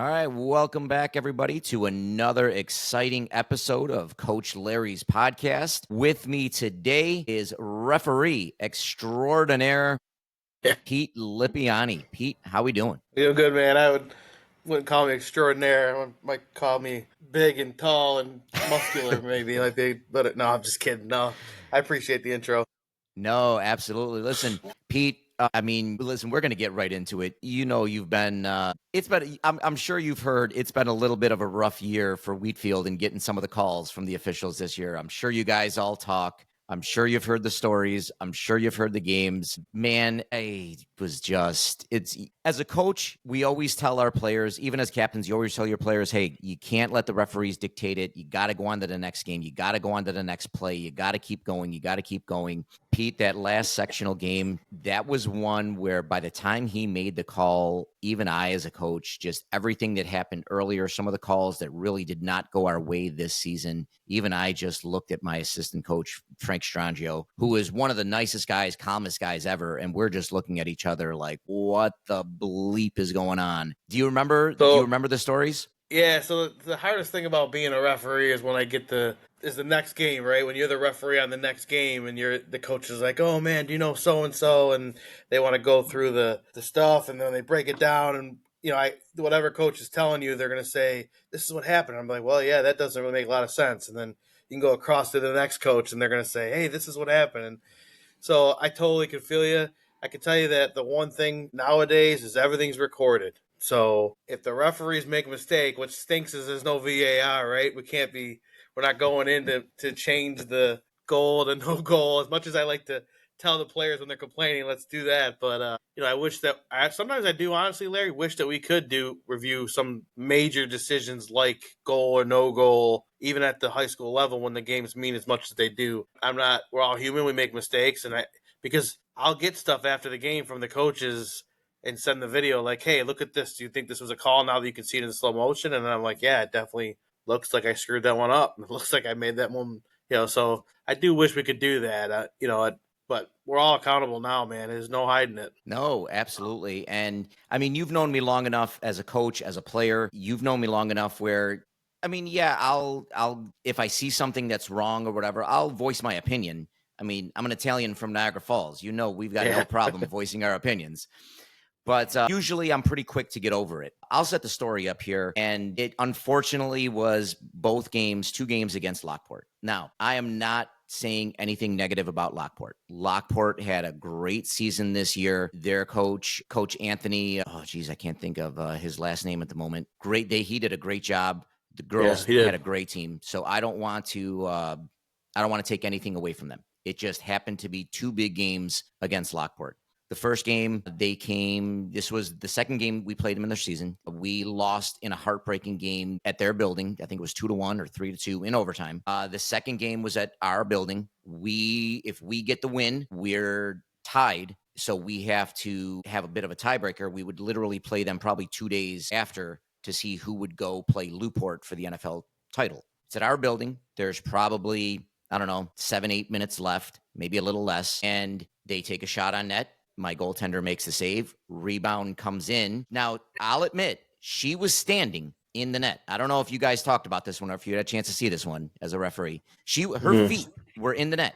All right, welcome back, everybody, to another exciting episode of Coach Larry's podcast. With me today is referee extraordinaire Pete Lepiane. Pete, how we doing? Doing good, man. Wouldn't call me extraordinaire. I might call me big and tall and muscular, maybe like they. But no, I'm just kidding. No, I appreciate the intro. No, absolutely. Listen, Pete, listen, we're going to get right into it. You know, I'm sure you've heard it's been a little bit of a rough year for Wheatfield and getting some of the calls from the officials this year. I'm sure you guys all talk. I'm sure you've heard the stories. I'm sure you've heard the games. Man, as a coach, we always tell our players, even as captains, you always tell your players, hey, you can't let the referees dictate it. You got to go on to the next game. You got to go on to the next play. You got to keep going. You got to keep going. Pete, that last sectional game, that was one where by the time he made the call, even I as a coach, just everything that happened earlier, some of the calls that really did not go our way this season, even I just looked at my assistant coach, Frank Strangio, who is one of the nicest guys, calmest guys ever, and we're just looking at each other like, what the bleep is going on? Do you remember the stories? Yeah. So the hardest thing about being a referee is when is the next game, right? When you're the referee on the next game, and the coach is like, "Oh man, do you know so and so?" And they want to go through the stuff, and then they break it down, and whatever coach is telling you, they're gonna say, "This is what happened." I'm like, "Well, yeah, that doesn't really make a lot of sense." And then you can go across to the next coach, and they're gonna say, "Hey, this is what happened." And so I totally can feel you. I can tell you that the one thing nowadays is everything's recorded. So if the referees make a mistake, what stinks is there's no VAR, right? We're not going in to change the goal to no goal. As much as I like to tell the players when they're complaining, let's do that. But I wish that sometimes I do honestly, Larry, wish that we could review some major decisions like goal or no goal, even at the high school level when the games mean as much as they do. We're all human. We make mistakes, because I'll get stuff after the game from the coaches and send the video like, "Hey, look at this. Do you think this was a call now that you can see it in slow motion?" And then I'm like, "Yeah, it definitely looks like I screwed that one up. It looks like I made that one." So I do wish we could do that. But we're all accountable now, man. There's no hiding it. No, absolutely. And I mean, you've known me long enough as a coach, as a player. You've known me long enough where, I mean, yeah, I'll, if I see something that's wrong or whatever, I'll voice my opinion. I mean, I'm an Italian from Niagara Falls. You know, we've got no problem voicing our opinions. But usually I'm pretty quick to get over it. I'll set the story up here. And it unfortunately was both games, 2 games against Lockport. Now, I am not saying anything negative about Lockport. Lockport had a great season this year. Their coach, Coach Anthony, I can't think of his last name at the moment. He did a great job. The girls had a great team. So I don't want to take anything away from them. It just happened to be 2 big games against Lockport. The first game, this was the second game we played them in their season. We lost in a heartbreaking game at their building. I think it was 2-1 or 3-2 in overtime. The second game was at our building. If we get the win, we're tied. So we have to have a bit of a tiebreaker. We would literally play them probably 2 days after to see who would go play Newport for the NFL title. It's at our building. There's probably, 7-8 minutes left, maybe a little less. And they take a shot on net. My goaltender makes the save. Rebound comes in. Now, I'll admit, she was standing in the net. I don't know if you guys talked about this one or if you had a chance to see this one as a referee. Her feet were in the net.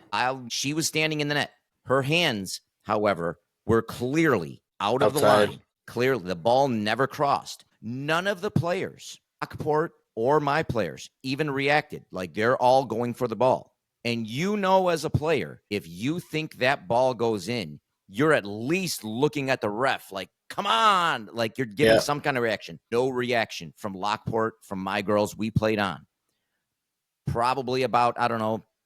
She was standing in the net. Her hands, however, were clearly out of the line. Clearly, the ball never crossed. None of the players, Lockport or my players, even reacted. Like they're all going for the ball. And as a player, if you think that ball goes in, you're at least looking at the ref like, come on, like you're getting some kind of reaction. No reaction from Lockport, from my girls we played on. Probably about,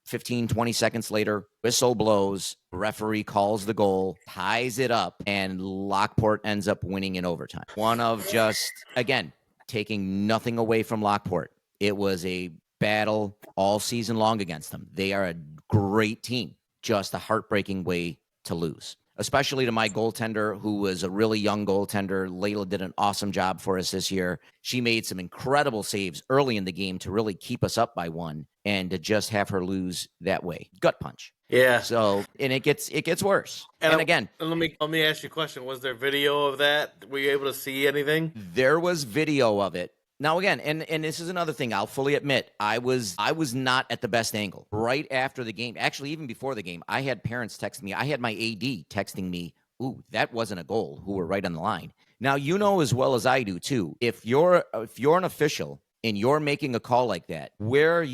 15, 20 seconds later, whistle blows, referee calls the goal, ties it up, and Lockport ends up winning in overtime. One of just, again, taking nothing away from Lockport. It was a battle all season long against them. They are a great team, just a heartbreaking way to lose. especially to my goaltender, who was a really young goaltender. Layla did an awesome job for us this year. She made some incredible saves early in the game to really keep us up by one, and to just have her lose that way, gut punch. Yeah. So, and it gets worse. And again, let me ask you a question. Was there video of that? Were you able to see anything? there was video of it. Now again, and this is another thing, I'll fully admit, I was not at the best angle. Right after the game, actually even before the game, I had parents text me. I had my AD texting me, "Ooh, that wasn't a goal," who were right on the line. Now, you know as well as I do too, if you're an official and you're making a call like that, where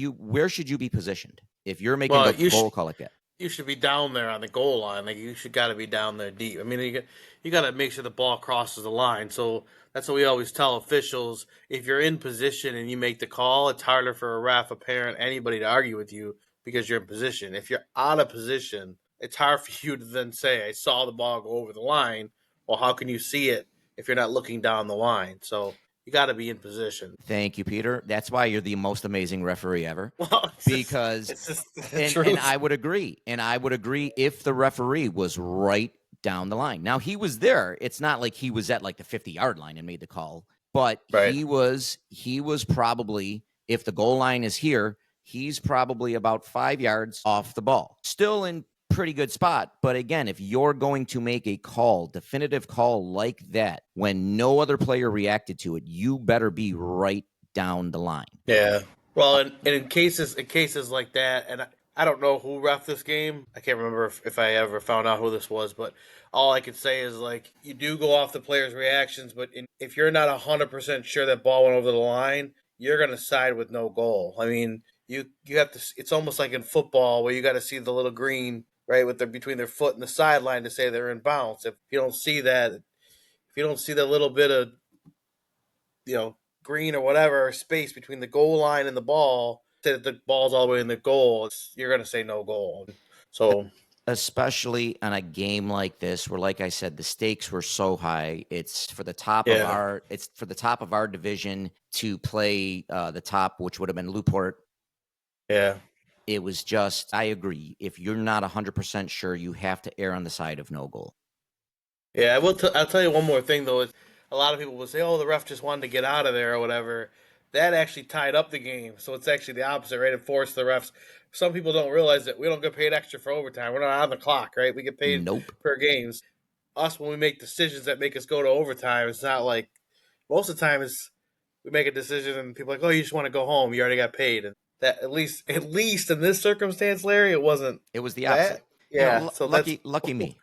should you be positioned if you're making a goal call like that? You should be down there on the goal line. Like you should got to be down there deep. I mean, you got to make sure the ball crosses the line. So that's what we always tell officials. If you're in position and you make the call, it's harder for a ref, a parent, anybody to argue with you because you're in position. If you're out of position, it's hard for you to then say, "I saw the ball go over the line." Well, how can you see it if you're not looking down the line? So you got to be in position. Thank you, Peter. That's why you're the most amazing referee ever. Well, Because it's just the and truth. I would agree. And I would agree if the referee was right down the line. Now, he was there. It's not like he was at like the 50-yard line and made the call, but Right. he was probably, if the goal line is here, he's probably about 5 yards off the ball. Still in pretty good spot. But again, if you're going to make a definitive call like that, when no other player reacted to it, you better be right down the line. Yeah. Well, and in cases like that, and I don't know who ref this game. I can't remember if I ever found out who this was, but all I could say is like you do go off the players' reactions, but if you're not 100% sure that ball went over the line, you're gonna side with no goal. I mean, you have to. It's almost like in football where you got to see the little green right with between their foot and the sideline to say they're in bounds. If you don't see that, if you don't see that little bit of green or whatever space between the goal line and the ball, say that the ball's all the way in the goal, you're going to say no goal. So, especially on a game like this, where, like I said, the stakes were so high. It's for the top of our division to play the top, which would have been Newport. Yeah. It was just, I agree. If you're not 100% sure, you have to err on the side of no goal. Yeah, I'll tell you one more thing though. A lot of people will say, "Oh, the ref just wanted to get out of there or whatever." That actually tied up the game, so it's actually the opposite, right? It forced the refs. Some people don't realize that we don't get paid extra for overtime. We're not on the clock, right? We get paid Nope. per games. Us, when we make decisions that make us go to overtime, it's not like most of the time is we make a decision and people are like, "Oh, you just want to go home. You already got paid." And that at least in this circumstance, Larry, it wasn't. It was the opposite. That. Yeah. So lucky me.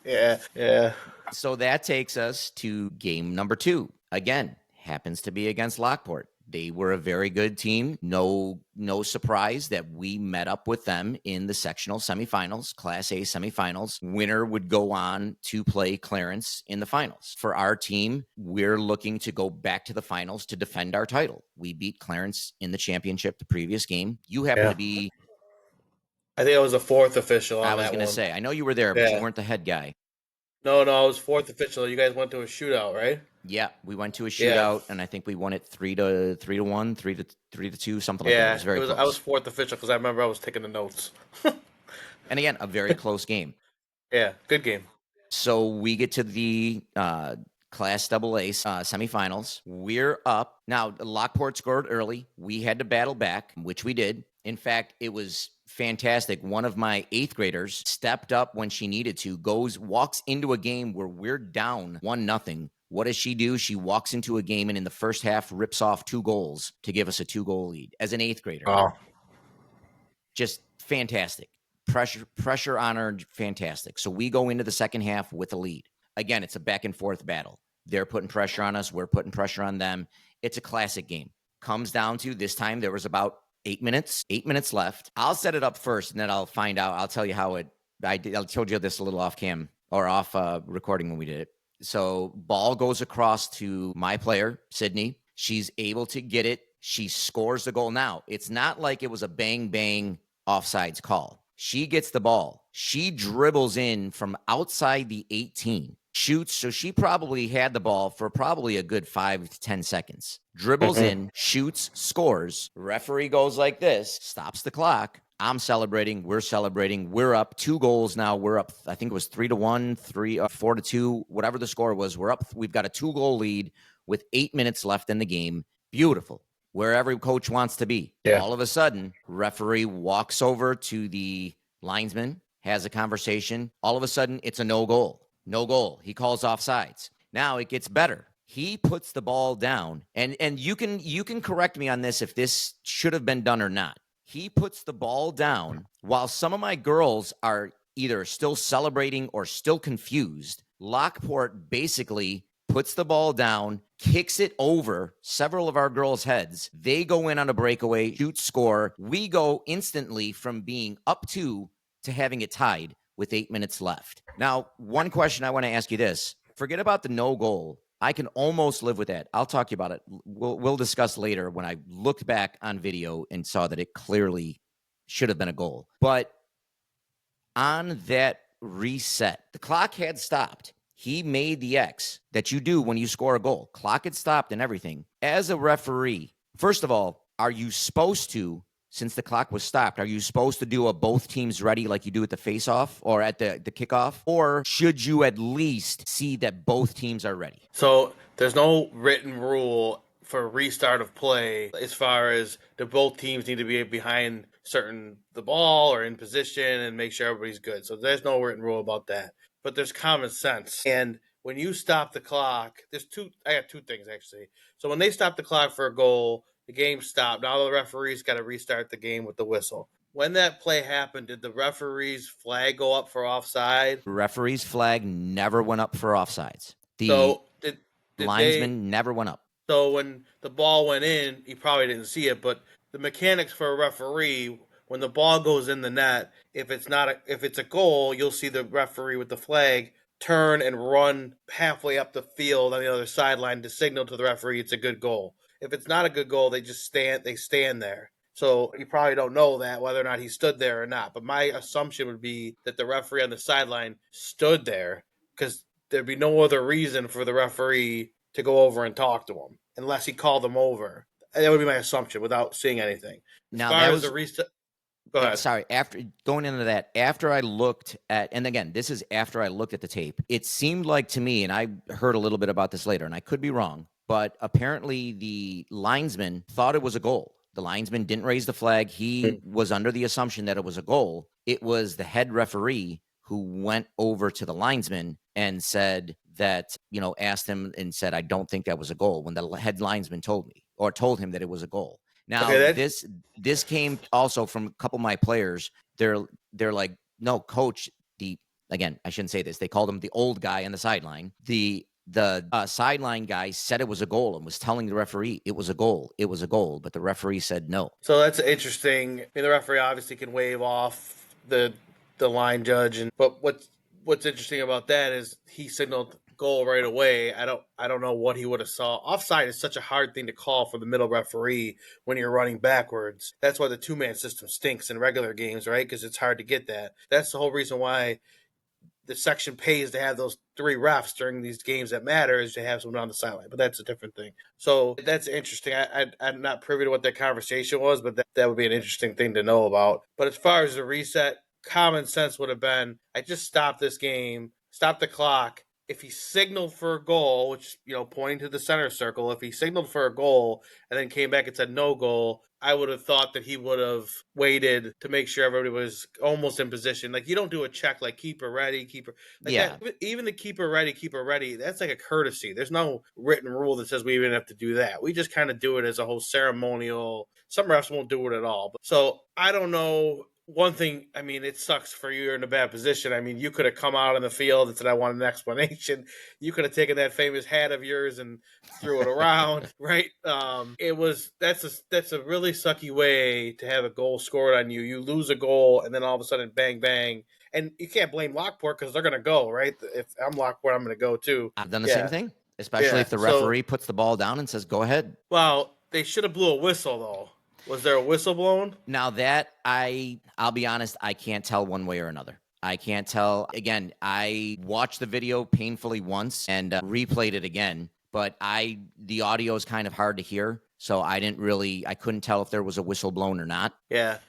Yeah. So that takes us to game number 2. Again, happens to be against Lockport. They were a very good team. No surprise that we met up with them in the sectional semifinals, Class A semifinals. Winner would go on to play Clarence in the finals. For our team, we're looking to go back to the finals to defend our title. We beat Clarence in the championship the previous game. You happen to be... I think I was the 4th official on that one. I was going to say, I know you were there, but you weren't the head guy. No, I was 4th official. You guys went to a shootout, right? Yeah, we went to a shootout, and I think we won it 3-1, 3-2, something like that. It was very close. I was 4th official because I remember I was taking the notes. And again, a very close game. Yeah, good game. So we get to the Class AA semifinals. We're up. Now, Lockport scored early. We had to battle back, which we did. In fact, it was fantastic. One of my 8th graders stepped up when she needed to, walks into a game where we're down 1-0. What does she do? She walks into a game and in the first half rips off 2 goals to give us a 2-goal lead as an 8th grader. Oh. Just fantastic. Pressure on her, fantastic. So we go into the second half with a lead. Again, it's a back and forth battle. They're putting pressure on us. We're putting pressure on them. It's a classic game. Comes down to this time there was about 8 minutes left. I'll set it up first and then I'll find out. I'll tell you how I told you this a little off cam or off recording when we did it. So ball goes across to my player, Sydney. She's able to get it. She scores the goal. Now, it's not like it was a bang offsides call. She gets the ball. She dribbles in from outside the 18, shoots. So she probably had the ball for probably a good 5 to 10 seconds. Dribbles in, shoots, scores. Referee goes like this, stops the clock. I'm celebrating. We're celebrating. We're up 2 goals now. We're up, I think it was 3-1, 4-2, whatever the score was. We're up. We've got a 2-goal lead with 8 minutes left in the game. Beautiful. Where every coach wants to be. Yeah. All of a sudden, referee walks over to the linesman, has a conversation. All of a sudden, it's a no goal. No goal. He calls offsides. Now it gets better. He puts the ball down, and you can correct me on this if this should have been done or not. He puts the ball down while some of my girls are either still celebrating or still confused. Lockport basically puts the ball down, kicks it over several of our girls' heads. They go in on a breakaway, shoot, score. We go instantly from being up 2 to having it tied with 8 minutes left. Now, one question I want to ask you this. Forget about the no goal. I can almost live with that. I'll talk to you about it. We'll discuss later when I looked back on video and saw that it clearly should have been a goal. But on that reset, the clock had stopped. He made the X that you do when you score a goal. Clock had stopped and everything. As a referee, first of all, are you supposed to, since the clock was stopped, are you supposed to do a both teams ready like you do at the face-off or at the kickoff? Or should you at least see that both teams are ready? So there's no written rule for restart of play as far as both teams need to be behind the ball or in position and make sure everybody's good. So there's no written rule about that. But there's common sense. And when you stop the clock, I got 2 things actually. So when they stop the clock for a goal, the game stopped. Now the referee's got to restart the game with the whistle. When that play happened, did the referee's flag go up for offside? The referee's flag never went up for offsides. The So did linesman never went up. So when the ball went in, he probably didn't see it, but the mechanics for a referee, when the ball goes in the net, if it's a goal, you'll see the referee with the flag turn and run halfway up the field on the other sideline to signal to the referee it's a good goal. If it's not a good goal, they stand there. So you probably don't know that, whether or not he stood there or not. But my assumption would be that the referee on the sideline stood there because there'd be no other reason for the referee to go over and talk to him unless he called them over. That would be my assumption without seeing anything. Now, that was the reset, go ahead. Sorry, after going into that, after I looked at, and again, this is after I looked at the tape, it seemed like to me, and I heard a little bit about this later, and I could be wrong, but apparently the linesman thought it was a goal. The linesman didn't raise the flag. He was under the assumption that it was a goal. It was the head referee who went over to the linesman and said that, asked him and said, I don't think that was a goal, when the head linesman told him that it was a goal. Now, this came also from a couple of my players. They're like, no, coach, again, I shouldn't say this. They called him the old guy on the sideline. The sideline guy said it was a goal and was telling the referee it was a goal. It was a goal, but the referee said no. So that's interesting. I mean, the referee obviously can wave off the line judge, but what's interesting about that is he signaled goal right away. I don't know what he would have saw. Offside is such a hard thing to call for the middle referee when you're running backwards. That's why the 2-man system stinks in regular games, right? Because it's hard to get that. That's the whole reason why the section pays to have those 3 refs during these games that matter, is to have someone on the sideline. But that's a different thing. So that's interesting. I'm not privy to what that conversation was, but that would be an interesting thing to know about. But as far as the reset, common sense would have been, I just stopped this game, stop the clock. If he signaled for a goal, which, pointing to the center circle, if he signaled for a goal and then came back and said no goal, I would have thought that he would have waited to make sure everybody was almost in position. Like, you don't do a check like keeper ready, keeper. Like Yeah. that, even the keeper ready, that's like a courtesy. There's no written rule that says we even have to do that. We just kind of do it as a whole ceremonial. Some refs won't do it at all. So I don't know. One thing, I mean, it sucks for you. You're in a bad position. I mean, you could have come out in the field and said, I want an explanation. You could have taken that famous hat of yours and threw it around, right? That's a really sucky way to have a goal scored on you. You lose a goal, and then all of a sudden, bang, bang. And you can't blame Lockport because they're going to go, right? If I'm Lockport, I'm going to go too. I've done the same thing, especially if the referee puts the ball down and says, go ahead. Well, they should have blew a whistle, though. Was there a whistle blown? Now that I'll be honest, I can't tell one way or another. I can't tell. Again, I watched the video painfully once and replayed it again, but the audio is kind of hard to hear, so I couldn't tell if there was a whistle blown or not. Yeah.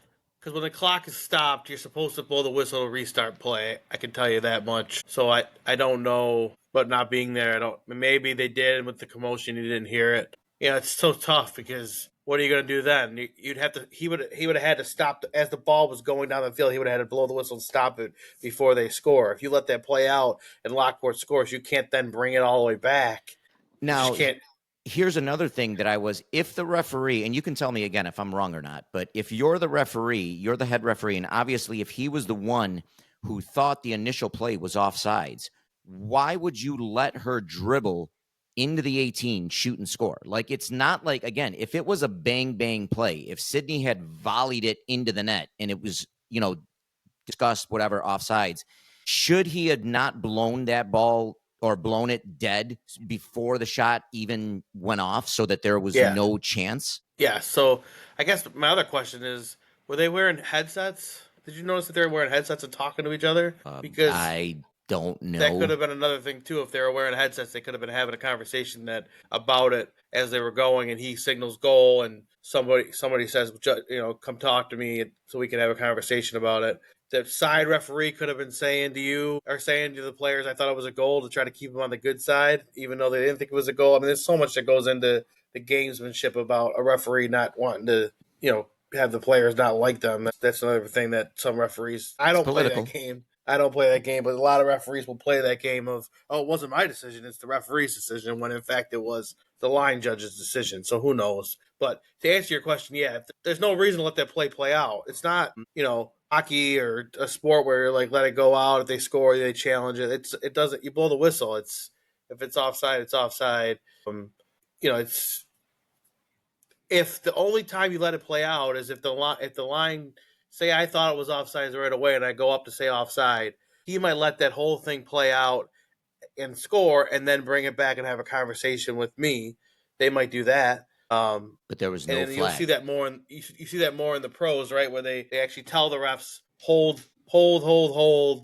Because when the clock is stopped, you're supposed to blow the whistle to restart play. I can tell you that much. So I don't know, but not being there, I don't. Maybe they did with the commotion. You didn't hear it. Yeah, it's so tough because what are you going to do then? You'd have to. He would have had to stop as the ball was going down the field. He would have had to blow the whistle and stop it before they score. If you let that play out and Lockport scores, you can't then bring it all the way back. You just Now, can't. here's another thing that if the referee, and you can tell me again if I'm wrong or not, but if you're the referee, you're the head referee, and obviously if he was the one who thought the initial play was offsides, why would you let her dribble into the 18, shoot and score? Like, it's not like, again, if it was a bang bang play, if Sydney had volleyed it into the net and it was, discussed whatever offsides, should he have not blown that ball or blown it dead before the shot even went off so that there was Yeah, no chance? yeah. So I guess my other question is, were they wearing headsets? Did you notice that they were wearing headsets and talking to each other? Because I don't that could know. have been another thing too. If they were wearing headsets, they could have been having a conversation that about it as they were going, and he signals goal, and somebody says, come talk to me, so we can have a conversation about it. The side referee could have been saying to you or saying to the players, "I thought it was a goal," to try to keep them on the good side, even though they didn't think it was a goal. I mean, there's so much that goes into the gamesmanship about a referee not wanting to, have the players not like them. That's another thing that some referees. I It's don't play that political. game. I don't play that game, but a lot of referees will play that game of, oh, it wasn't my decision, it's the referee's decision, when in fact it was the line judge's decision. So who knows? But to answer your question, yeah, there's no reason to let that play out. It's not, hockey or a sport where you're like, let it go out. If they score, they challenge it. It doesn't. You blow the whistle. If it's offside, it's offside. It's if the only time you let it play out is if the line say I thought it was offside right away and I go up to say offside, he might let that whole thing play out and score and then bring it back and have a conversation with me. They might do that. But there was And no then you'll see flag. that more you see that more in the pros, right, where they actually tell the refs hold,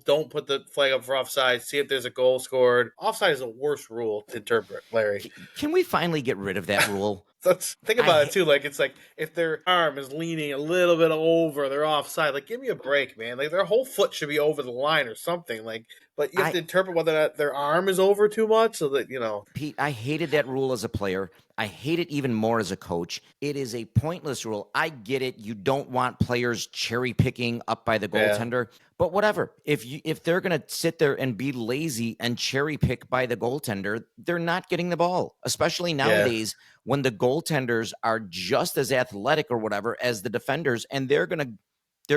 don't put the flag up for offside, see if there's a goal scored. Offside is the worst rule to interpret, Larry. Can we finally get rid of that rule? Let's think about it I too. Like it's like if their arm is leaning a little bit over, they're offside. Like give me a break, man. Like their whole foot should be over the line or something. Like, but you have I to interpret whether or not their arm is over too much, so that Pete, I hated that rule as a player. I hate it even more as a coach. It is a pointless rule. I get it. You don't want players cherry picking up by the Yeah, goaltender, but whatever. If they're going to sit there and be lazy and cherry pick by the goaltender, they're not getting the ball. Especially yeah, nowadays when the goaltenders are just as athletic or whatever as the defenders, and they're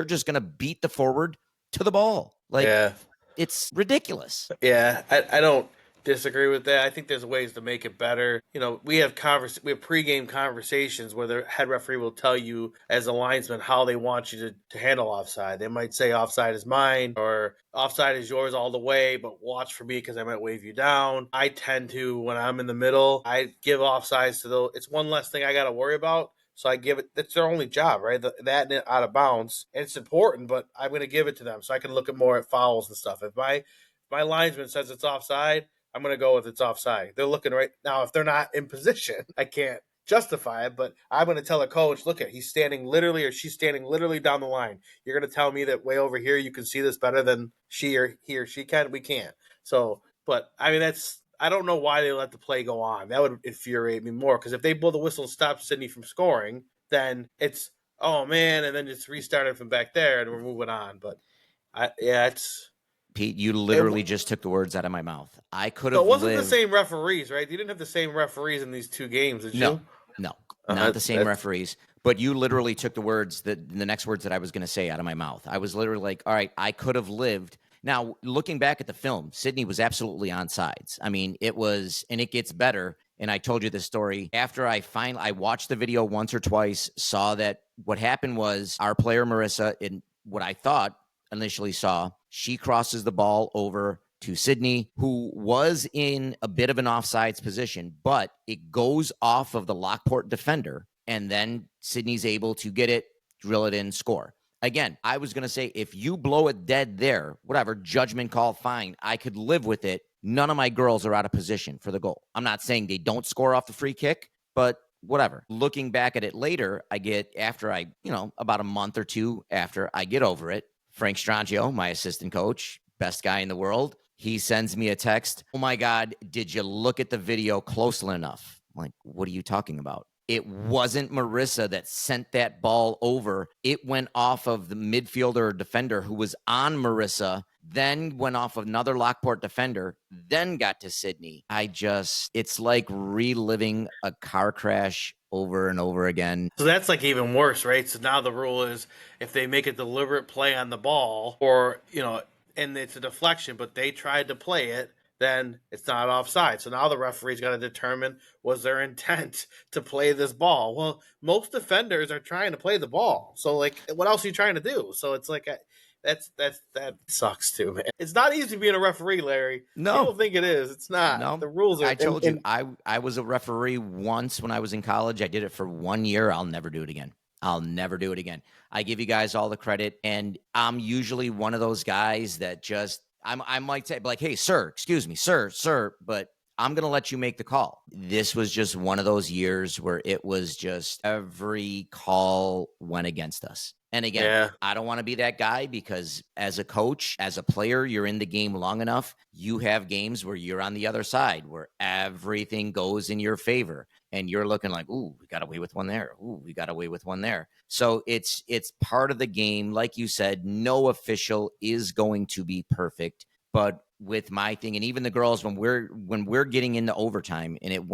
just going to beat the forward to the ball. Like, yeah. it's ridiculous. Yeah, I don't disagree with that. I think there's ways to make it better. We have pregame conversations where the head referee will tell you as a linesman how they want you to handle offside. They might say offside is mine or offside is yours all the way, but watch for me because I might wave you down. I tend to, when I'm in the middle, I give offsides to those. It's one less thing I got to worry about. So I give it. That's their only job, right? That and out of bounds. And it's important, but I'm going to give it to them so I can look at more at fouls and stuff. If my linesman says it's offside, I'm going to go with it's offside. They're looking right now. If they're not in position, I can't justify it, but I'm going to tell a coach, look at he's standing literally or she's standing literally down the line. You're going to tell me that way over here you can see this better than he or she can. We can't. So, but I mean I don't know why they let the play go on. That would infuriate me more because if they blow the whistle and stop Sydney from scoring, then it's oh man, and then it's restarted from back there and we're moving on. But it's Pete, you it, literally just took the words out of my mouth. I could so it have wasn't the lived. same referees, right? You didn't have the same referees in these two games, did No, you? no, not the same That's referees. But you literally took the next words that I was going to say out of my mouth. I was literally like, all right, I could have lived. Now, looking back at the film, Sydney was absolutely on sides. I mean, it was, and it gets better. And I told you this story after I watched the video once or twice, saw that what happened was our player, Marissa, in what I thought initially saw, she crosses the ball over to Sydney, who was in a bit of an offsides position, but it goes off of the Lockport defender, and then Sydney's able to get it, drill it in, score. Again, I was going to say, if you blow it dead there, whatever, judgment call, fine. I could live with it. None of my girls are out of position for the goal. I'm not saying they don't score off the free kick, but whatever. Looking back at it later, after about a month or two after I get over it, Frank Strangio, my assistant coach, best guy in the world, he sends me a text. Oh my God, did you look at the video closely enough? I'm like, what are you talking about? It wasn't Marissa that sent that ball over. It went off of the midfielder or defender who was on Marissa, then went off of another Lockport defender, then got to Sydney. It's like reliving a car crash over and over again. So that's like even worse, right? So now the rule is if they make a deliberate play on the ball or, and it's a deflection, but they tried to play it, then it's not offside. So now the referee's got to determine was their intent to play this ball. Well, most defenders are trying to play the ball. So like what else are you trying to do? So it's like that sucks too, man. It's not easy being a referee, Larry. No, People think it is. It's not. no. The rules are I told you, I was a referee once when I was in college. I did it for 1 year. I'll never do it again. I'll never do it again. I give you guys all the credit, and I'm usually one of those guys that I might say like, hey, sir, excuse me, sir, but I'm going to let you make the call. This was just one of those years where it was just every call went against us. And again, Yeah. I don't want to be that guy because as a coach, as a player, you're in the game long enough. You have games where you're on the other side, where everything goes in your favor. And you're looking like, ooh, we got away with one there. Ooh, we got away with one there. So it's part of the game. Like you said, no official is going to be perfect. But with my thing, and even the girls, when we're getting into overtime, and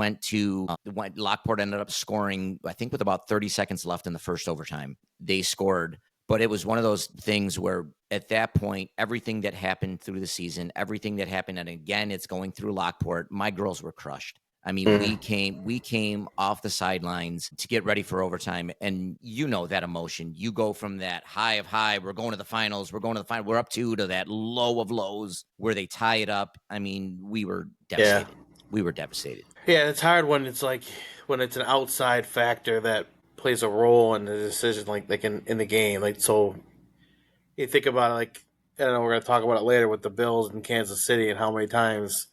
Lockport ended up scoring, I think with about 30 seconds left in the first overtime, they scored. But it was one of those things where at that point, everything that happened through the season, everything that happened, and again, it's going through Lockport, my girls were crushed. I mean, we came off the sidelines to get ready for overtime, and that emotion. You go from that high of high, we're going to the finals, we're up to that low of lows where they tie it up. I mean, we were devastated. Yeah. We were devastated. Yeah, it's hard when it's an outside factor that plays a role in the decision, like in the game. Like so, you think about it, like I don't know, we're gonna talk about it later with the Bills in Kansas City and how many times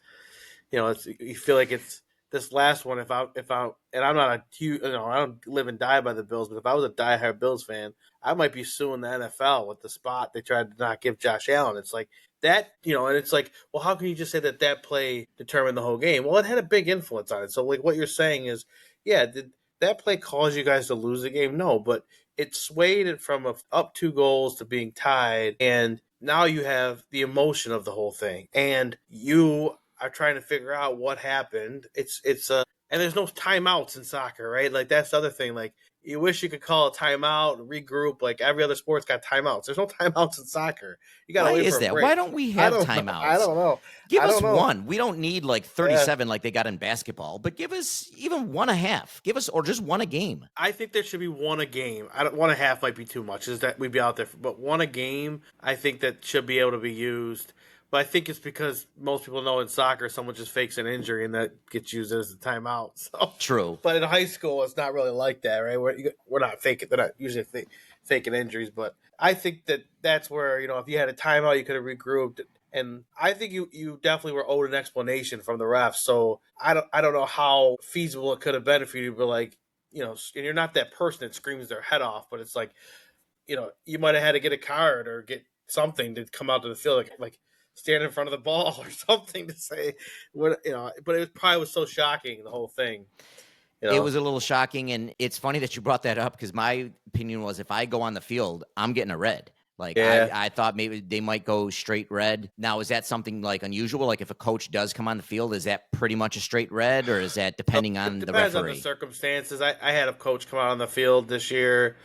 you feel like it's this last one. If I and I'm not a huge, I don't live and die by the Bills, but if I was a diehard Bills fan, I might be suing the NFL with the spot they tried to not give Josh Allen. It's like that, and it's like, well, how can you just say that play determined the whole game? Well, it had a big influence on it. So like what you're saying is, yeah, did that play cause you guys to lose the game? No, but it swayed it from up 2 goals to being tied, and now you have the emotion of the whole thing, and you are trying to figure out what happened. And there's no timeouts in soccer, right? Like that's the other thing. Like you wish you could call a timeout, regroup. Like every other sport's got timeouts. There's no timeouts in soccer. You got to Why wait is for a that? break. Why don't we I have don't know. I timeouts? don't know. Give I us don't know. one. We don't need like 37 like they got in basketball, but give us even 1.5. Give us, or just one a game. I think there should be one a game. I don't 1.5 might be too much. Is that we'd be out there, but one a game. I think that should be able to be used. But I think it's because most people know in soccer, someone just fakes an injury and that gets used as a timeout. So True. but in high school, it's not really like that, right? We're not faking. They're not usually faking injuries, but I think that's where if you had a timeout, you could have regrouped. And I think you definitely were owed an explanation from the refs. So I don't know how feasible it could have been for you to be like and you're not that person that screams their head off, but it's like you might have had to get a card or get something to come out to the field, like stand in front of the ball or something to say what But it probably was so shocking, the whole thing. It was a little shocking, and it's funny that you brought that up because my opinion was if I go on the field, I'm getting a red. Like Yeah. I thought maybe they might go straight red. Now, is that something like unusual? Like if a coach does come on the field, is that pretty much a straight red, or is that depending It on the depends on the referee? circumstances. I had a coach come out on the field this year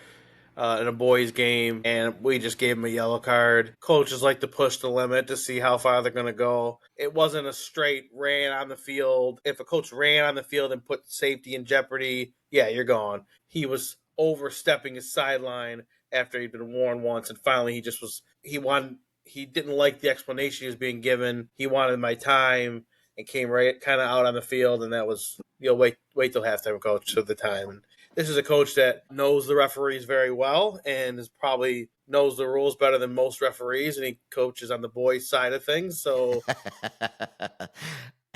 in a boys' game, and we just gave him a yellow card. Coaches like to push the limit to see how far they're going to go. It wasn't a straight ran on the field. If a coach ran on the field and put safety in jeopardy, yeah, you're gone. He was overstepping his sideline after he'd been warned once, and finally he didn't like the explanation he was being given. He wanted my time and came right kind of out on the field, and that was wait till halftime, coach, of the time. And this is a coach that knows the referees very well and is probably knows the rules better than most referees, and he coaches on the boys' side of things. So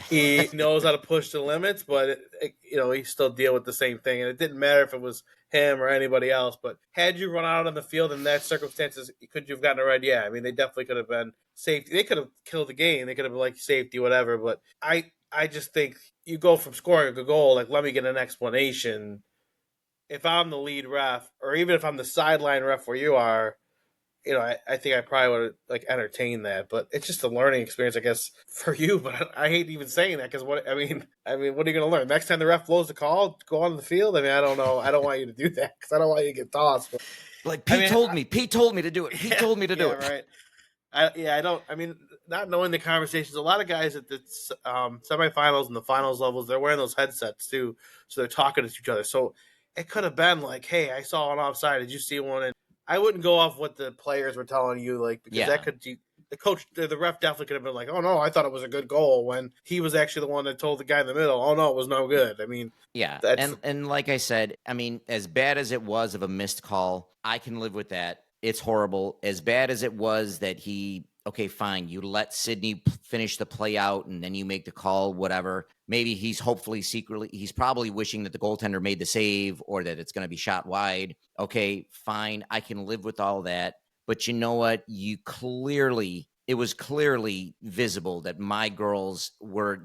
he knows how to push the limits, but he still deal with the same thing, and it didn't matter if it was him or anybody else. But had you run out on the field in that circumstances, could you have gotten a red? Yeah, I mean they definitely could have been safety. They could have killed the game. They could have been like safety, whatever. But I just think you go from scoring a goal, like let me get an explanation. If I'm the lead ref, or even if I'm the sideline ref where you are, I think I probably would like entertain that, but it's just a learning experience, I guess, for you. But I hate even saying that because what are you going to learn? Next time the ref blows the call, go on the field. I mean, I don't know. I don't want you to do that because I don't want you to get tossed. But Like I Pete mean, told me. Pete told me to do it. Pete yeah, told me to do yeah, it. right. I don't. I mean, not knowing the conversations. A lot of guys at the semifinals and the finals levels, they're wearing those headsets too, so they're talking to each other. So it could have been like, "Hey, I saw an offside. Did you see one?" And I wouldn't go off what the players were telling you, like because that Yeah. could the coach, the ref definitely could have been like, "Oh no, I thought it was a good goal," when he was actually the one that told the guy in the middle, "Oh no, it was no good." I mean, Yeah. that's And like I said, I mean, as bad as it was of a missed call, I can live with that. It's horrible. As bad as it was that he, okay, fine, you let Sydney finish the play out and then you make the call, whatever. Maybe he's hopefully secretly, he's probably wishing that the goaltender made the save or that it's going to be shot wide. Okay, fine. I can live with all that. But you know what? It was clearly visible that my girls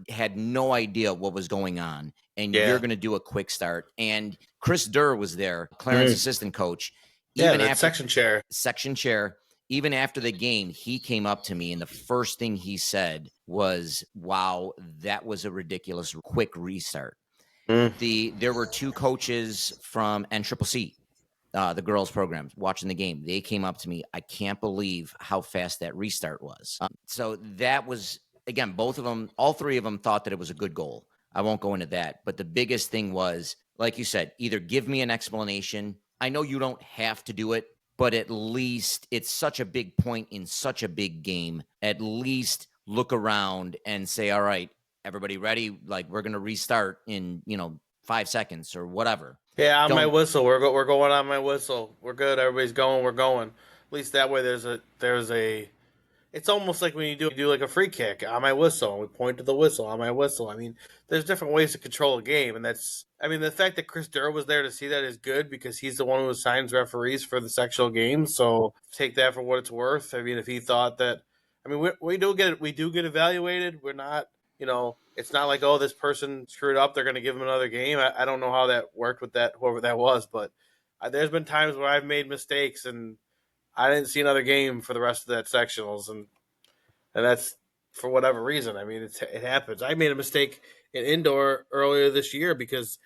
had no idea what was going on, and you're yeah, going to do a quick start. And Chris Durr was there, Clarence mm. assistant coach. Yeah, Even that after section chair. section chair, even after the game, he came up to me, and the first thing he said was, "Wow, that was a ridiculous quick restart." Mm. There were two coaches from NCCC, the girls' programs, watching the game. They came up to me. I can't believe how fast that restart was. So that was, again, both of them, all three of them thought that it was a good goal. I won't go into that. But the biggest thing was, like you said, either give me an explanation. I know you don't have to do it, but at least it's such a big point in such a big game. At least look around and say, all right, everybody ready? Like, we're going to restart in, 5 seconds or whatever. Yeah, on my Don't whistle. We're going on my whistle. We're good. Everybody's going. We're going. At least that way, there's a. It's almost like when you do like a free kick on my whistle. We point to the whistle on my whistle. I mean, there's different ways to control a game, and that's. I mean, the fact that Chris Durr was there to see that is good because he's the one who assigns referees for the sectional games. So take that for what it's worth. I mean, if he thought that, I mean, we do get evaluated. We're not it's not like, oh, this person screwed up, they're going to give him another game. I don't know how that worked with that, whoever that was, but there's been times where I've made mistakes and I didn't see another game for the rest of that sectionals, and that's for whatever reason. I mean, it happens. I made a mistake in indoor earlier this year because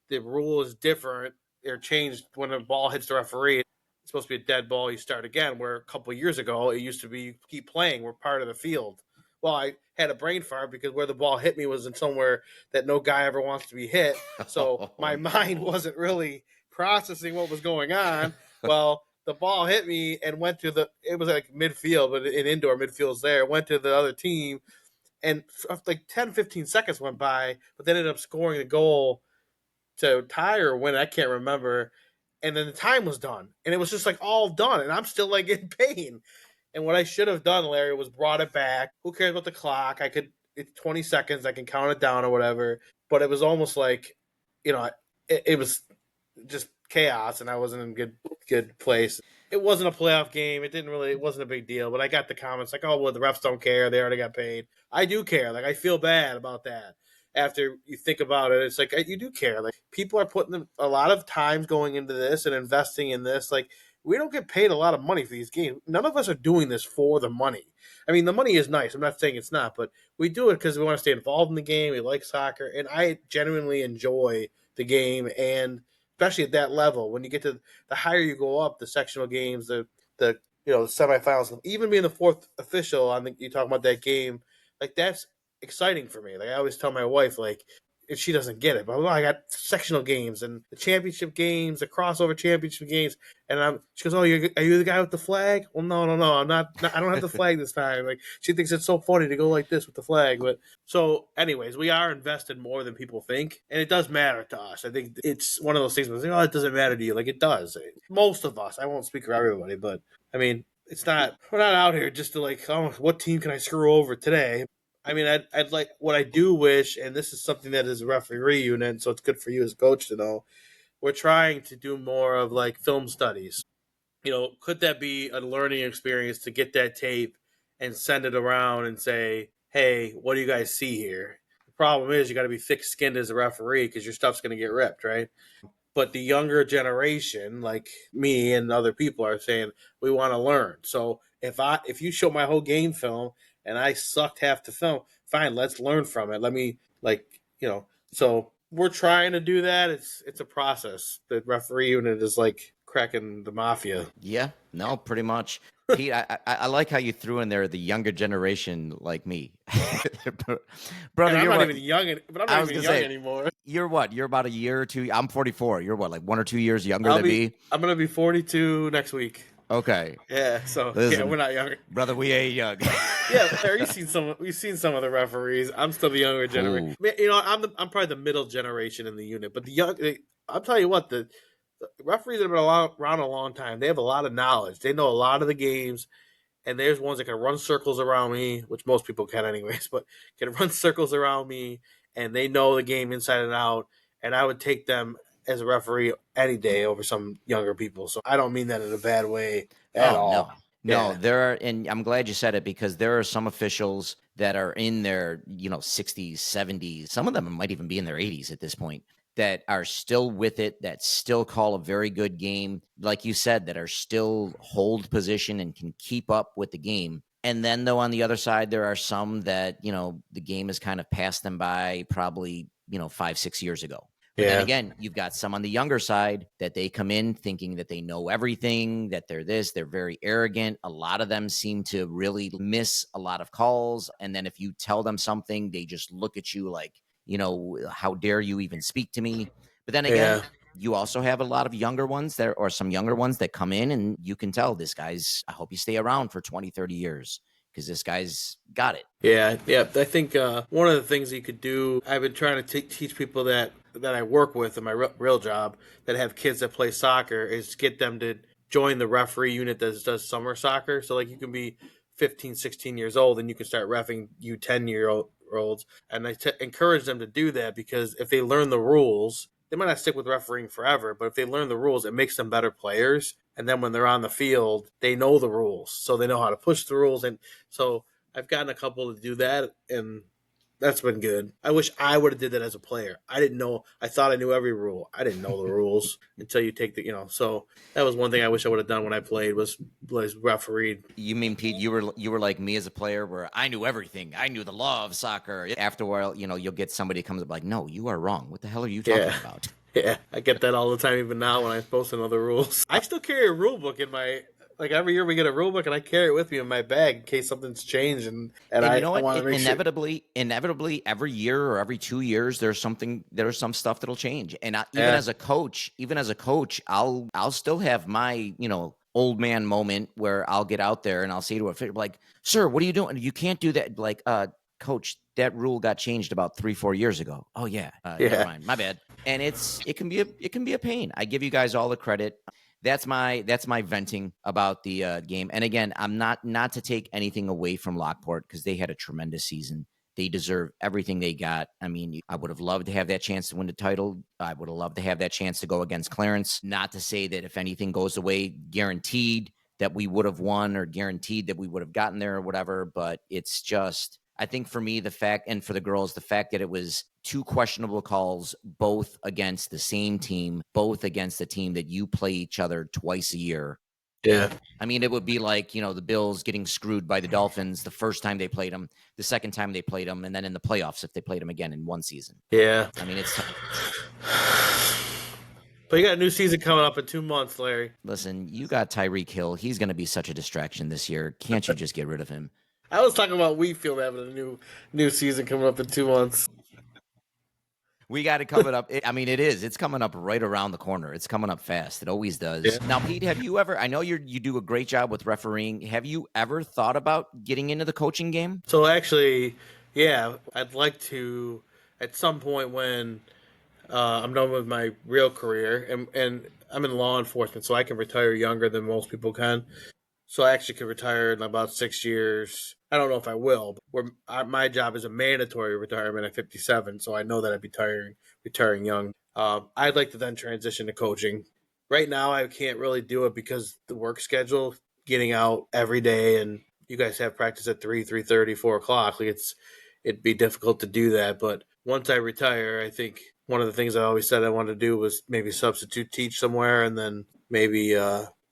the rule is different. They're changed when a ball hits the referee. It's supposed to be a dead ball. You start again. Where a couple of years ago it used to be you keep playing. We're part of the field. Well, I had a brain fart because where the ball hit me was in somewhere that no guy ever wants to be hit. So Oh my mind no. wasn't really processing what was going on. Well, the ball hit me and went to it was like midfield, but in indoor midfield's there. It went to the other team, and like 10, 15 seconds went by, but they ended up scoring the goal to tie or win. I can't remember. And then the time was done, and it was just like all done, and I'm still like in pain. And what I should have done, Larry, was brought it back. Who cares about the clock? It's 20 seconds. I can count it down or whatever. But it was almost like, it was just chaos, and I wasn't in good place. It wasn't a playoff game. It wasn't a big deal. But I got the comments like, "Oh, well, the refs don't care. They already got paid." I do care. Like I feel bad about that. After you think about it, it's like you do care. Like people are putting a lot of times going into this and investing in this. Like we don't get paid a lot of money for these games. None of us are doing this for the money. I mean, the money is nice. I'm not saying it's not, but we do it because we want to stay involved in the game. We like soccer, and I genuinely enjoy the game, and especially at that level. When you get to the higher you go up, the sectional games, the semifinals, even being the fourth official on you talking about that game, like that's exciting for me. Like I always tell my wife, like if she doesn't get it, but I got sectional games and the championship games, the crossover championship games, and she goes, "Oh, are you the guy with the flag?" Well, no, no, no, I'm not. I don't have the flag this time. Like she thinks it's so funny to go like this with the flag, but so, anyways, we are invested more than people think, and it does matter to us. I think it's one of those things where it's like, oh, it doesn't matter to you. Like it does. Most of us. I won't speak for everybody, but I mean, it's not. We're not out here just to like, oh, what team can I screw over today? I mean, I'd like what I do wish, and this is something that is a referee unit, so it's good for you as a coach to know. We're trying to do more of like film studies. Could that be a learning experience to get that tape and send it around and say, hey, what do you guys see here? The problem is you got to be thick skinned as a referee because your stuff's going to get ripped, right? But the younger generation, like me and other people, are saying we want to learn. So if you show my whole game film and I sucked half the film, fine, let's learn from it. Let me So we're trying to do that. It's a process. The referee unit is like cracking the mafia. Yeah, no, pretty much. Pete, I like how you threw in there the younger generation like me. And Brother, I'm you're not what? even young. But I'm not I was even gonna young say, anymore. you're what? You're about a year or two. I'm 44. You're what, like 1 or 2 years younger I'll than be. me? I'm gonna be 42 next week. Okay. Yeah. So yeah, Listen, we're not younger. brother, we ain't young. Yeah, Larry, you've seen some. We've seen some of the referees. I'm still the younger generation. Ooh. I'm probably the middle generation in the unit. But the young, I'll tell you what, the referees have been around a long time. They have a lot of knowledge. They know a lot of the games. And there's ones that can run circles around me, which most people can anyways, but can run circles around me, and they know the game inside and out. And I would take them as a referee any day over some younger people. So I don't mean that in a bad way at Oh all. no. No, Yeah, there are, and I'm glad you said it because there are some officials that are in their, 60s, 70s. Some of them might even be in their 80s at this point that are still with it, that still call a very good game. Like you said, that are still hold position and can keep up with the game. And then though on the other side, there are some that, the game has kind of passed them by probably, 5, 6 years ago. But then yeah, again, you've got some on the younger side that they come in thinking that they know everything, that they're this, they're very arrogant. A lot of them seem to really miss a lot of calls. And then if you tell them something, they just look at you like, how dare you even speak to me? But then again, yeah. you also have a lot of younger ones there or some younger ones that come in and you can tell this guy's, I hope you stay around for 20, 30 years because this guy's got it. Yeah, yeah. I think one of the things you could do, I've been trying to teach people that I work with in my real job that have kids that play soccer is get them to join the referee unit that does summer soccer. So like you can be 15, 16 years old and you can start refing U10-year olds. And encourage them to do that because if they learn the rules, they might not stick with refereeing forever, but if they learn the rules, it makes them better players. And then when they're on the field, they know the rules, so they know how to push the rules. And so I've gotten a couple to do that, and that's been good. I wish I would have did that as a player. I didn't know. I thought I knew every rule. I didn't know the rules until you take So that was one thing I wish I would have done when I played was refereed. You mean Pete? You were like me as a player, where I knew everything. I knew the law of soccer. After a while, you'll get somebody who comes up like, "No, you are wrong. What the hell are you Yeah. talking about?" Yeah, I get that all the time. Even now, when I'm supposed to know the rules, I still carry a rule book in my. Like every year, we get a rule book, and I carry it with me in my bag in case something's changed, and And you I, know I what? want to make sure. Inevitably, every year or every 2 years, there's some stuff that'll change. And even Yeah, as a coach, I'll still have my, old man moment where I'll get out there and I'll say to a official, like, "Sir, what are you doing? You can't do that." Like, coach, that rule got changed about 3, 4 years ago. Oh yeah, never yeah, mind, my bad. And it can be a pain. I give you guys all the credit. That's my venting about the game. And again, I'm not to take anything away from Lockport because they had a tremendous season. They deserve everything they got. I mean, I would have loved to have that chance to win the title. I would have loved to have that chance to go against Clarence. Not to say that if anything goes away, guaranteed that we would have won or guaranteed that we would have gotten there or whatever. But it's just, I think for me, the fact, and for the girls, the fact that it was two questionable calls, both against the same team, both against a team that you play each other twice a year. yeah, I mean, it would be like, the Bills getting screwed by the Dolphins the first time they played them, the second time they played them, and then in the playoffs if they played them again in one season. yeah. I mean, it's But you got a new season coming up in 2 months, Larry. listen, you got Tyreek Hill. He's going to be such a distraction this year. Can't you just get rid of him? I was talking about Wheatfield having a new season coming up in 2 months. We got it coming up. I mean, it is. It's coming up right around the corner. It's coming up fast. It always Yeah. does. Now, Pete, have you ever? I know you do a great job with refereeing. Have you ever thought about getting into the coaching game? So actually, yeah, I'd like to at some point when I'm done with my real career, and I'm in law enforcement, so I can retire younger than most people can. So I actually could retire in about 6 years. I don't know if I will, but my job is a mandatory retirement at 57, so I know that I'd be retiring young. I'd like to then transition to coaching. Right now, I can't really do it because the work schedule, getting out every day, and you guys have practice at 3:30, 4 o'clock. Like it'd be difficult to do that. But once I retire, I think one of the things I always said I wanted to do was maybe substitute teach somewhere, and then maybe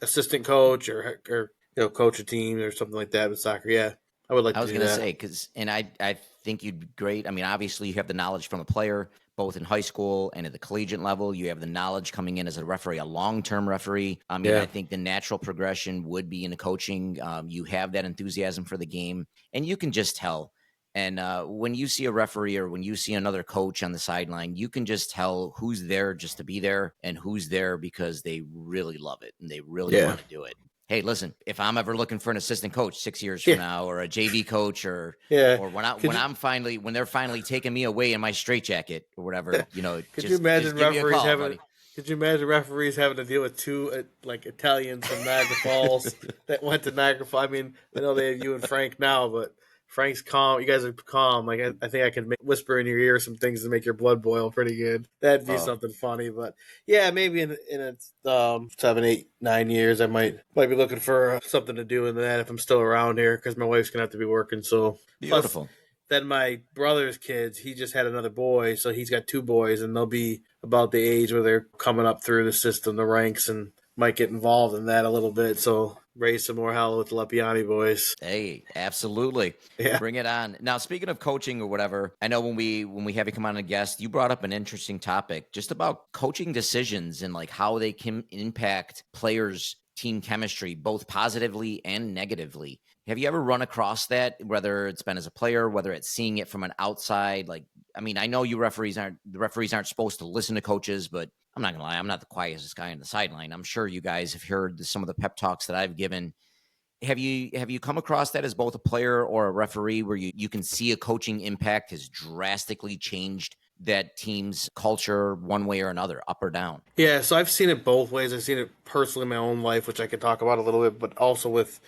assistant coach or coach a team or something like that with soccer. Yeah, I would like I to was do gonna that. say because, and I think you'd be great. I mean, obviously you have the knowledge from a player, both in high school and at the collegiate level. You have the knowledge coming in as a referee, a long-term referee. I mean, I Yeah, think the natural progression would be into coaching. You have that enthusiasm for the game, and you can just tell. And when you see a referee or when you see another coach on the sideline, you can just tell who's there just to be there and who's there because they really love it and they really yeah, want to do it. Hey, listen, if I'm ever looking for an assistant coach 6 years from yeah, now, or a JV coach, yeah. or Could you when they're finally taking me away in my straitjacket or whatever, could you just imagine give me a referees call, having? buddy. Could you imagine referees having to deal with two like Italians from Niagara Falls that went to Niagara Falls? I mean, I know they have you and Frank now, but Frank's calm. You guys are calm. Like I think I could whisper in your ear some things to make your blood boil pretty good. That'd be Oh, something funny. But yeah, maybe in 7, 8, 9 years, I might be looking for something to do in that if I'm still around here because my wife's gonna have to be working. So plus, beautiful. then my brother's kids, he just had another boy, so he's got two boys, and they'll be about the age where they're coming up through the system, the ranks, and might get involved in that a little bit. So raise some more hell with the Lepiane boys. Hey, absolutely. Yeah, Bring it on. Now, speaking of coaching or whatever, I know when we have you come on a guest, you brought up an interesting topic just about coaching decisions and like how they can impact players' team chemistry, both positively and negatively. Have you ever run across that, whether it's been as a player, whether it's seeing it from an outside? Like, I mean, I know the referees aren't supposed to listen to coaches, but I'm not gonna lie, I'm not the quietest guy on the sideline. I'm sure you guys have heard some of the pep talks that I've given. Have you come across that as both a player or a referee where you can see a coaching impact has drastically changed that team's culture one way or another, up or down? yeah. So I've seen it both ways. I've seen it personally in my own life, which I could talk about a little bit, but also with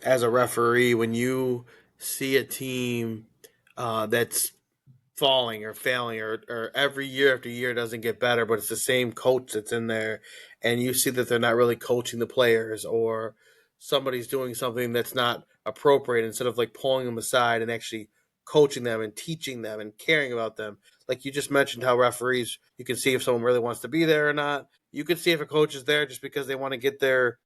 as a referee when you see a team that's falling or failing or every year after year doesn't get better, but it's the same coach that's in there, and you see that they're not really coaching the players or somebody's doing something that's not appropriate instead of like pulling them aside and actually coaching them and teaching them and caring about them. Like you just mentioned how referees, you can see if someone really wants to be there or not. You can see if a coach is there just because they want to get their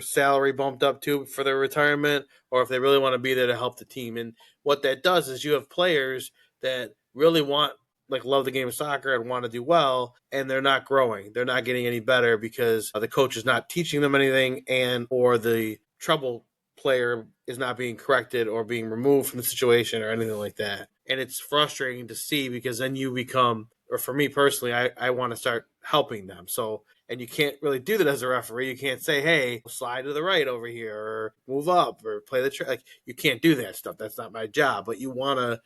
salary bumped up too for their retirement, or if they really want to be there to help the team. And what that does is you have players that really want like love the game of soccer and want to do well, and they're not growing, they're not getting any better because the coach is not teaching them anything, and or the trouble player is not being corrected or being removed from the situation or anything like that. And it's frustrating to see because then you become, or for me personally, I want to start helping them. So and you can't really do that as a referee. You can't say, "Hey, slide to the right over here, or move up, or play the trick." Like you can't do that stuff. That's not my job. But you want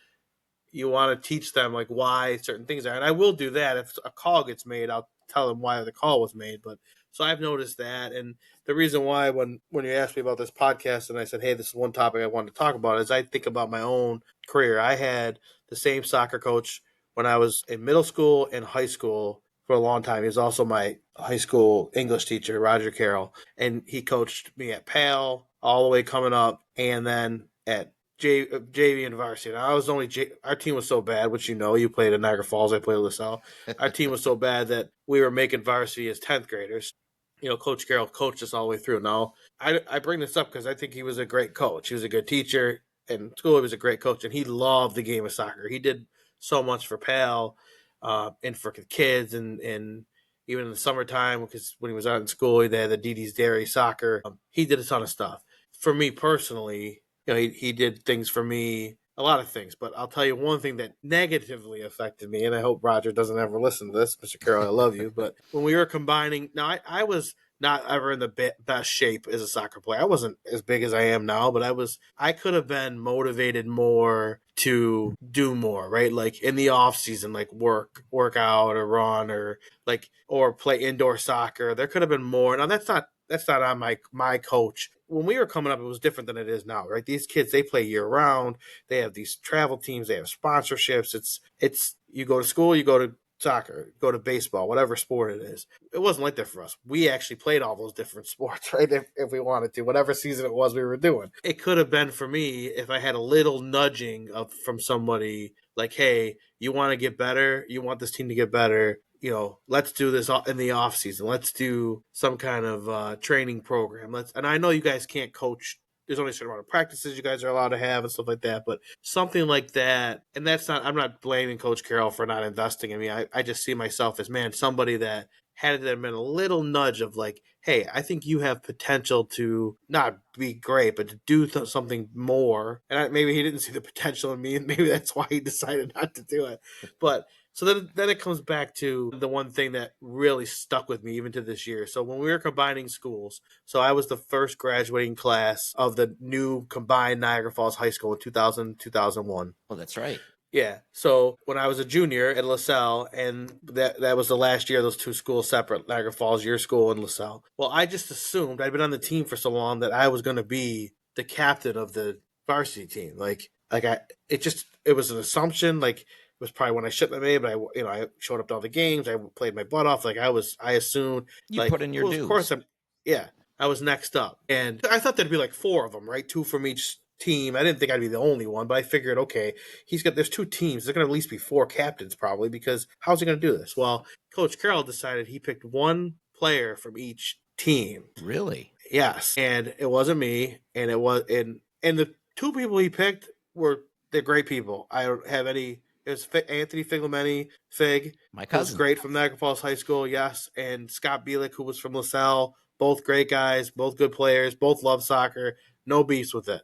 to teach them like why certain things are, and I will do that. If a call gets made, I'll tell them why the call was made. But so I've noticed that, and the reason why when you asked me about this podcast and I said, hey, this is one topic I wanted to talk about, is I think about my own career. I had the same soccer coach when I was in middle school and high school for a long time. He was also my high school English teacher, Roger Carroll, and he coached me at Pal all the way coming up, and then at JV and varsity. And I was our team was so bad, which you played at Niagara Falls, I played at LaSalle. Our team was so bad that we were making varsity as 10th graders. Coach Carroll coached us all the way through. Now, I bring this up because I think he was a great coach. He was a good teacher. In school, he was a great coach, and he loved the game of soccer. He did so much for PAL and for the kids, and even in the summertime, because when he was out in school, they had the DD's Dairy Soccer. He did a ton of stuff. For me personally, he did things for me, a lot of things, but I'll tell you one thing that negatively affected me, and I hope Roger doesn't ever listen to this, Mr. Carroll, I love you, but when we were combining, now I was not ever in the best shape as a soccer player. I wasn't as big as I am now, but I could have been motivated more to do more, right? Like in the off season, like work out or run or play indoor soccer. There could have been more. Now that's not on my coach when we were coming up, it was different than it is now, right? These kids, they play year round. They have these travel teams. They have sponsorships. It's you go to school, you go to soccer, go to baseball, whatever sport it is. It wasn't like that for us. We actually played all those different sports, right? If we wanted to, whatever season it was we were doing. It could have been for me if I had a little nudging of from somebody like, hey, you want to get better, you want this team to get better, let's do this in the off season. Let's do some kind of training program. And I know you guys can't coach. There's only a certain amount of practices you guys are allowed to have and stuff like that, but something like that. And that's not, I'm not blaming Coach Carroll for not investing in me. I just see myself as, man, somebody that had there been a little nudge of like, hey, I think you have potential to not be great, but to do something more. And maybe he didn't see the potential in me, and maybe that's why he decided not to do it. But so then it comes back to the one thing that really stuck with me even to this year. So when we were combining schools, so I was the first graduating class of the new combined Niagara Falls High School in 2000, 2001. Oh, that's right. Yeah. So when I was a junior at LaSalle, and that was the last year of those two schools separate, Niagara Falls, your school, and LaSalle. Well, I just assumed I'd been on the team for so long that I was going to be the captain of the varsity team. It was an assumption. Like it was probably when I shouldn't have made, but I showed up to all the games. I played my butt off. I assumed You like, put in your well, of course dues. yeah, I was next up, and I thought there'd be like four of them, right? Two from each team. I didn't think I'd be the only one, but I figured, okay, there's two teams. There's going to at least be four captains probably, because how's he going to do this? Well, Coach Carroll decided he picked one player from each team. Really? Yes, and it wasn't me, and it was and the two people he picked they're great people. I don't have any. It was Anthony Figlemeni, Fig, My who was cousin. great from Niagara Falls High School, yes, and Scott Bielik, who was from LaSalle. Both great guys, both good players, both love soccer. No beefs with it.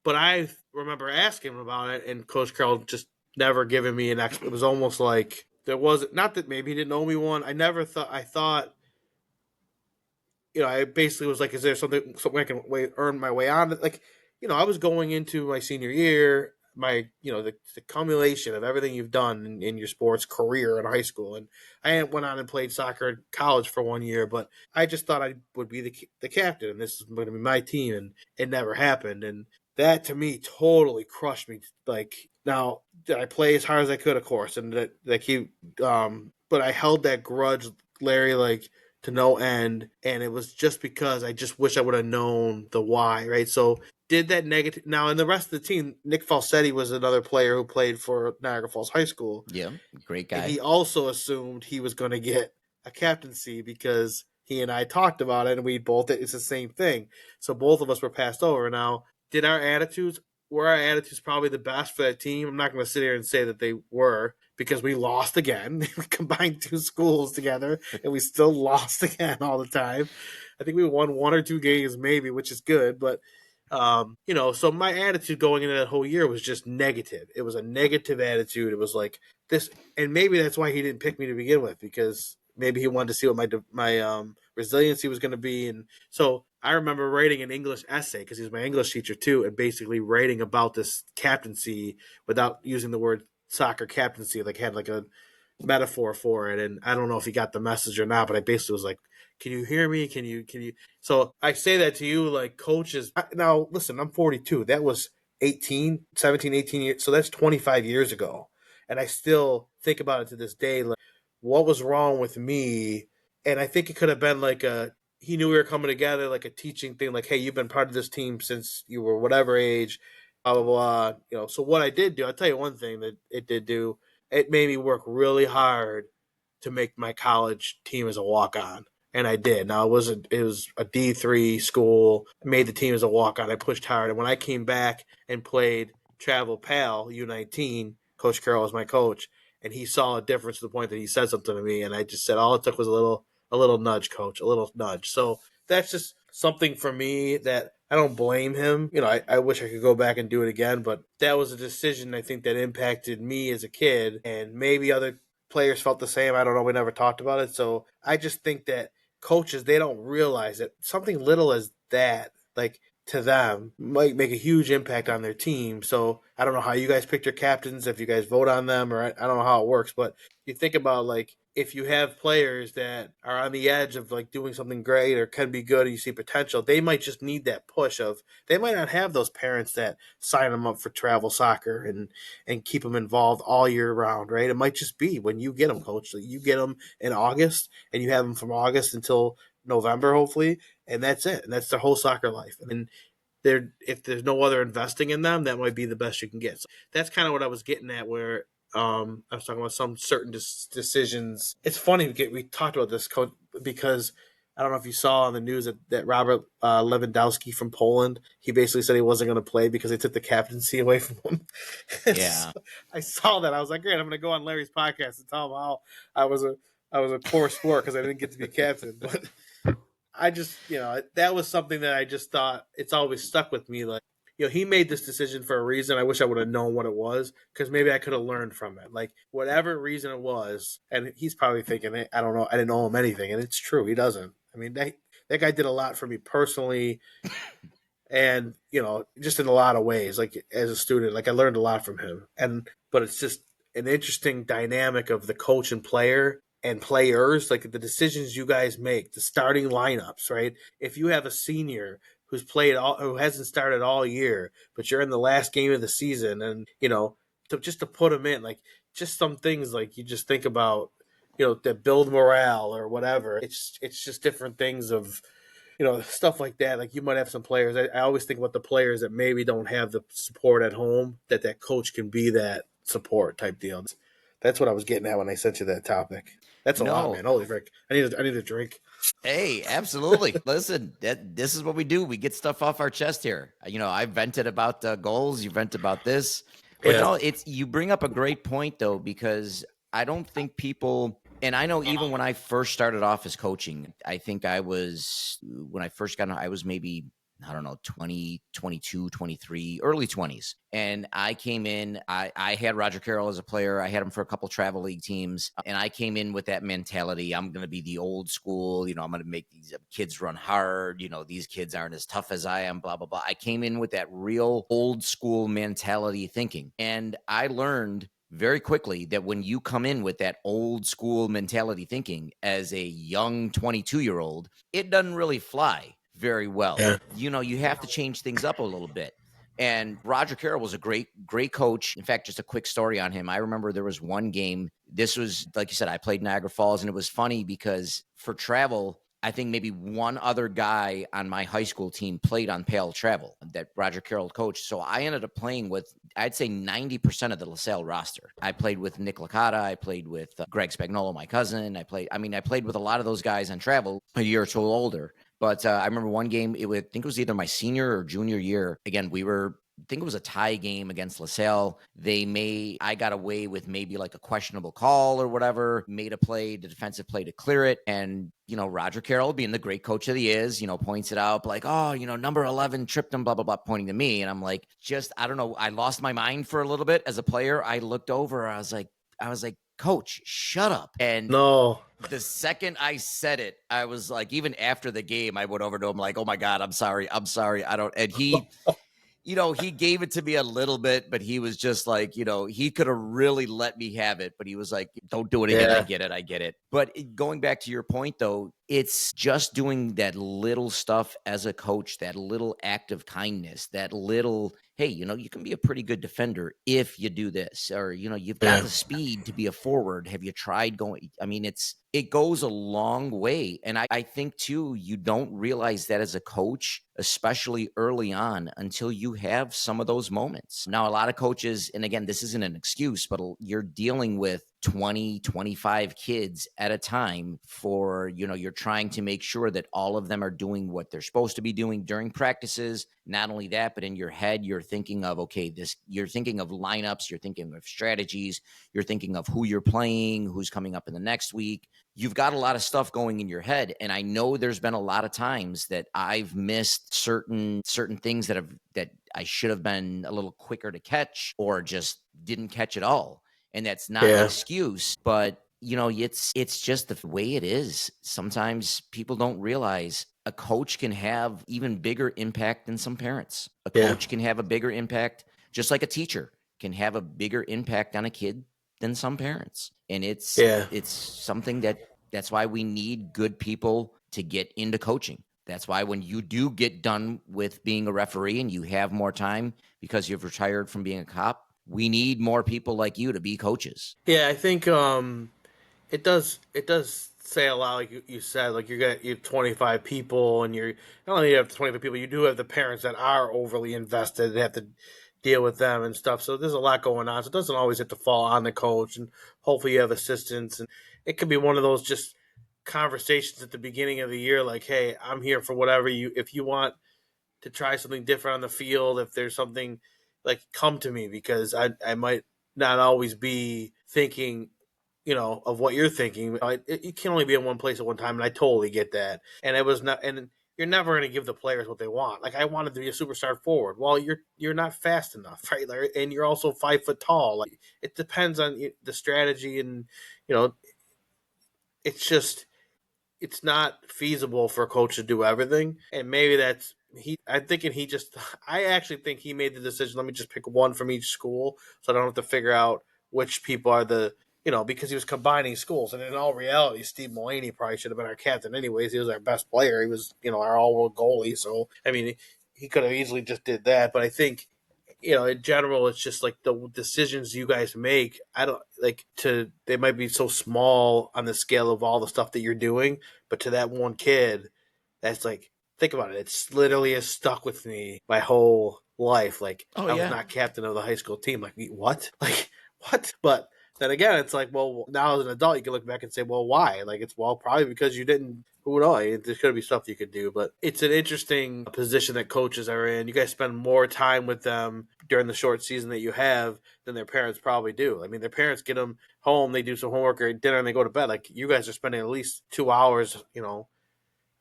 But I remember asking him about it, and Coach Carroll just never given me an It was almost like there was not that maybe he didn't owe me one. I never thought. I thought, I basically was like, is there something I can earn my way on? Like, I was going into my senior year, the accumulation of everything you've done in your sports career in high school, and I went on and played soccer in college for 1 year, but I just thought I would be the captain, and this is going to be my team, and it never happened, and that to me totally crushed me. Like, now, did I play as hard as I could? Of course, and but I held that grudge, Larry, like to no end, and it was just because I just wish I would have known the why, right? So did that negative now, and the rest of the team, Nick Falsetti was another player who played for Niagara Falls High School, Yeah, great and guy. he also assumed he was going to get a captaincy because he and I talked about it, and we both, it's the same thing. So both of us were passed over. Now, did were our attitudes probably the best for that team? I'm not going to sit here and say that they were, because we lost again. We combined two schools together, and we still lost again all the time. I think we won one or two games maybe, which is good, but so my attitude going into that whole year was just negative. It was a negative attitude. It was like this, and maybe that's why he didn't pick me to begin with, because maybe he wanted to see what my resiliency was going to be. And so I remember writing an English essay, because he was my English teacher too, and basically writing about this captaincy without using the word soccer captaincy, like had like a metaphor for it. And I don't know if he got the message or not, but I basically was like, can you hear me? Can you? So I say that to you, like, coaches. Now, listen, I'm 42. That was 17, 18 years. So that's 25 years ago. And I still think about it to this day. Like, what was wrong with me? And I think it could have been like he knew we were coming together, like a teaching thing, like, hey, you've been part of this team since you were whatever age, blah, blah, blah. So what I did do, I'll tell you one thing that it did do, it made me work really hard to make my college team as a walk on. And I did. Now it was a D3 school. I made the team as a walk on. I pushed hard. And when I came back and played Travel Pal U19, Coach Carroll was my coach, and he saw a difference to the point that he said something to me, and I just said all it took was a little nudge, coach, a little nudge. So that's just something for me that I don't blame him. I wish I could go back and do it again, but that was a decision I think that impacted me as a kid, and maybe other players felt the same. I don't know. We never talked about it. So I just think that coaches, they don't realize that something little as that, like, to them, might make a huge impact on their team. So I don't know how you guys pick your captains, if you guys vote on them, or I don't know how it works, but you think about, like, if you have players that are on the edge of like doing something great or can be good and you see potential, they might just need that push of they might not have those parents that sign them up for travel soccer and keep them involved all year round, right? It might just be when you get them, coach. Like you get them in August and you have them from August until November, hopefully, and that's it. And that's their whole soccer life. And there, if there's no other investing in them, that might be the best you can get. So that's kind of what I was getting at. Where I was talking about some certain decisions. It's funny we talked about this coach because I don't know if you saw on the news that Robert Lewandowski from Poland, he basically said he wasn't going to play because they took the captaincy away from him. Yeah. So I saw that. I was like, great, I'm going to go on Larry's podcast and tell him how I was a I was a poor sport because I didn't get to be captain. But I just, that was something that I just thought it's always stuck with me. Like, he made this decision for a reason. I wish I would have known what it was because maybe I could have learned from it. Like, whatever reason it was, and he's probably thinking, "Hey, I don't know, I didn't owe him anything," and it's true, he doesn't. I mean, that guy did a lot for me personally, and just in a lot of ways. Like as a student, like I learned a lot from him, but it's just an interesting dynamic of the coach and player and players, like the decisions you guys make, the starting lineups, right? If you have a senior who hasn't started all year, but you're in the last game of the season, and just to put him in, like just some things like you just think about, that build morale or whatever. It's just different things of stuff like that. Like you might have some players. I always think about the players that maybe don't have the support at home, that coach can be that support type deal. That's what I was getting at when I sent you that topic. That's a lot, No. man. Holy frick! I need a drink. Hey, absolutely. Listen, this is what we do. We get stuff off our chest here. I vented about goals. You vent about this, but Yeah, no, you bring up a great point though, because I don't think people, and I know even when I first started off as coaching, I think when I first got, I was maybe, I don't know, 20, 22, 23, early 20s. And I came in, I had Roger Carroll as a player. I had him for a couple travel league teams. And I came in with that mentality. I'm going to be the old school, I'm going to make these kids run hard. These kids aren't as tough as I am, blah, blah, blah. I came in with that real old school mentality thinking. And I learned very quickly that when you come in with that old school mentality thinking as a young 22-year-old, it doesn't really fly very well. yeah, You have to change things up a little bit. And Roger Carroll was a great, great coach. In fact, just a quick story on him. I remember there was one game. This was, like you said, I played Niagara Falls, and it was funny because for travel, I think maybe one other guy on my high school team played on Pale Travel that Roger Carroll coached. So I ended up playing with, I'd say 90% of the LaSalle roster. I played with Nick Licata. I played with Greg Spagnolo, my cousin. I played with a lot of those guys on travel, a year or two older. But I remember one game, I think it was either my senior or junior year. Again, I think it was a tie game against LaSalle. I got away with maybe like a questionable call or whatever, made a play, the defensive play to clear it. And, Roger Carroll, being the great coach that he is, points it out like, oh, number 11 tripped him, blah, blah, blah, pointing to me. And I'm like, I don't know. I lost my mind for a little bit as a player. I looked over, I was like, coach, shut up. And no, the second I said it, I was like, even after the game, I went over to him like, oh my God, I'm sorry. I don't, and he gave it to me a little bit, but he was just like, he could have really let me have it, but he was like, don't do it again. I yeah, get it. But going back to your point though, it's just doing that little stuff as a coach, that little act of kindness, that little, hey, you can be a pretty good defender if you do this, or, you've got yeah, the speed to be a forward. Have you tried going? I mean, it goes a long way. And I think too, you don't realize that as a coach, especially early on, until you have some of those moments. Now, a lot of coaches, and again, this isn't an excuse, but you're dealing with 20, 25 kids at a time for, you're trying to make sure that all of them are doing what they're supposed to be doing during practices. Not only that, but in your head, you're thinking of, okay, you're thinking of lineups, you're thinking of strategies, you're thinking of who you're playing, who's coming up in the next week. You've got a lot of stuff going in your head. And I know there's been a lot of times that I've missed certain things that I should have been a little quicker to catch or just didn't catch at all. And that's not an yeah, excuse, but it's just the way it is. Sometimes people don't realize a coach can have even bigger impact than some parents. A yeah. coach can have a bigger impact, just like a teacher can have a bigger impact on a kid than some parents. And Yeah. it's something that's why we need good people to get into coaching. That's why when you do get done with being a referee and you have more time because you've retired from being a cop, we need more people like you to be coaches. Yeah, I think it does say a lot, like you said, like you have 25 people, and you're not only you have 25 people, you do have the parents that are overly invested and have to deal with them and stuff. So there's a lot going on. So it doesn't always have to fall on the coach, and hopefully you have assistants, and it could be one of those just conversations at the beginning of the year, like, hey, I'm here for whatever you. If you want to try something different on the field, if there's something, like, come to me, because I might not always be thinking, of what you're thinking. You can only be in one place at one time, and I totally get that. And it was not, and you're never going to give the players what they want. Like, I wanted to be a superstar forward. Well, you're not fast enough, right? Like, and you're also 5 foot tall. Like, it depends on the strategy, and you know, it's just it's not feasible for a coach to do everything. And maybe that's he. I'm thinking he just. I actually think he made the decision. Let me just pick one from each school, so I don't have to figure out which people are the. Because he was combining schools, and in all reality, Steve Mulaney probably should have been our captain anyways. He was our best player. He was, our all-world goalie. So I mean, he could have easily just did that. But I think, in general, it's just like the decisions you guys make. I don't like to. They might be so small on the scale of all the stuff that you're doing, but to that one kid, that's like, think about it. It's literally has stuck with me my whole life. Like, Oh I was yeah. not captain of the high school team. Like, what? Like, what? But then again, it's like, well, now as an adult, you can look back and say, well, why? Like, it's, well, probably because you didn't. Who knows? There's going to be stuff you could do, but it's an interesting position that coaches are in. You guys spend more time with them during the short season that you have than their parents probably do. I mean, their parents get them home, they do some homework or dinner, and they go to bed. Like, you guys are spending at least 2 hours,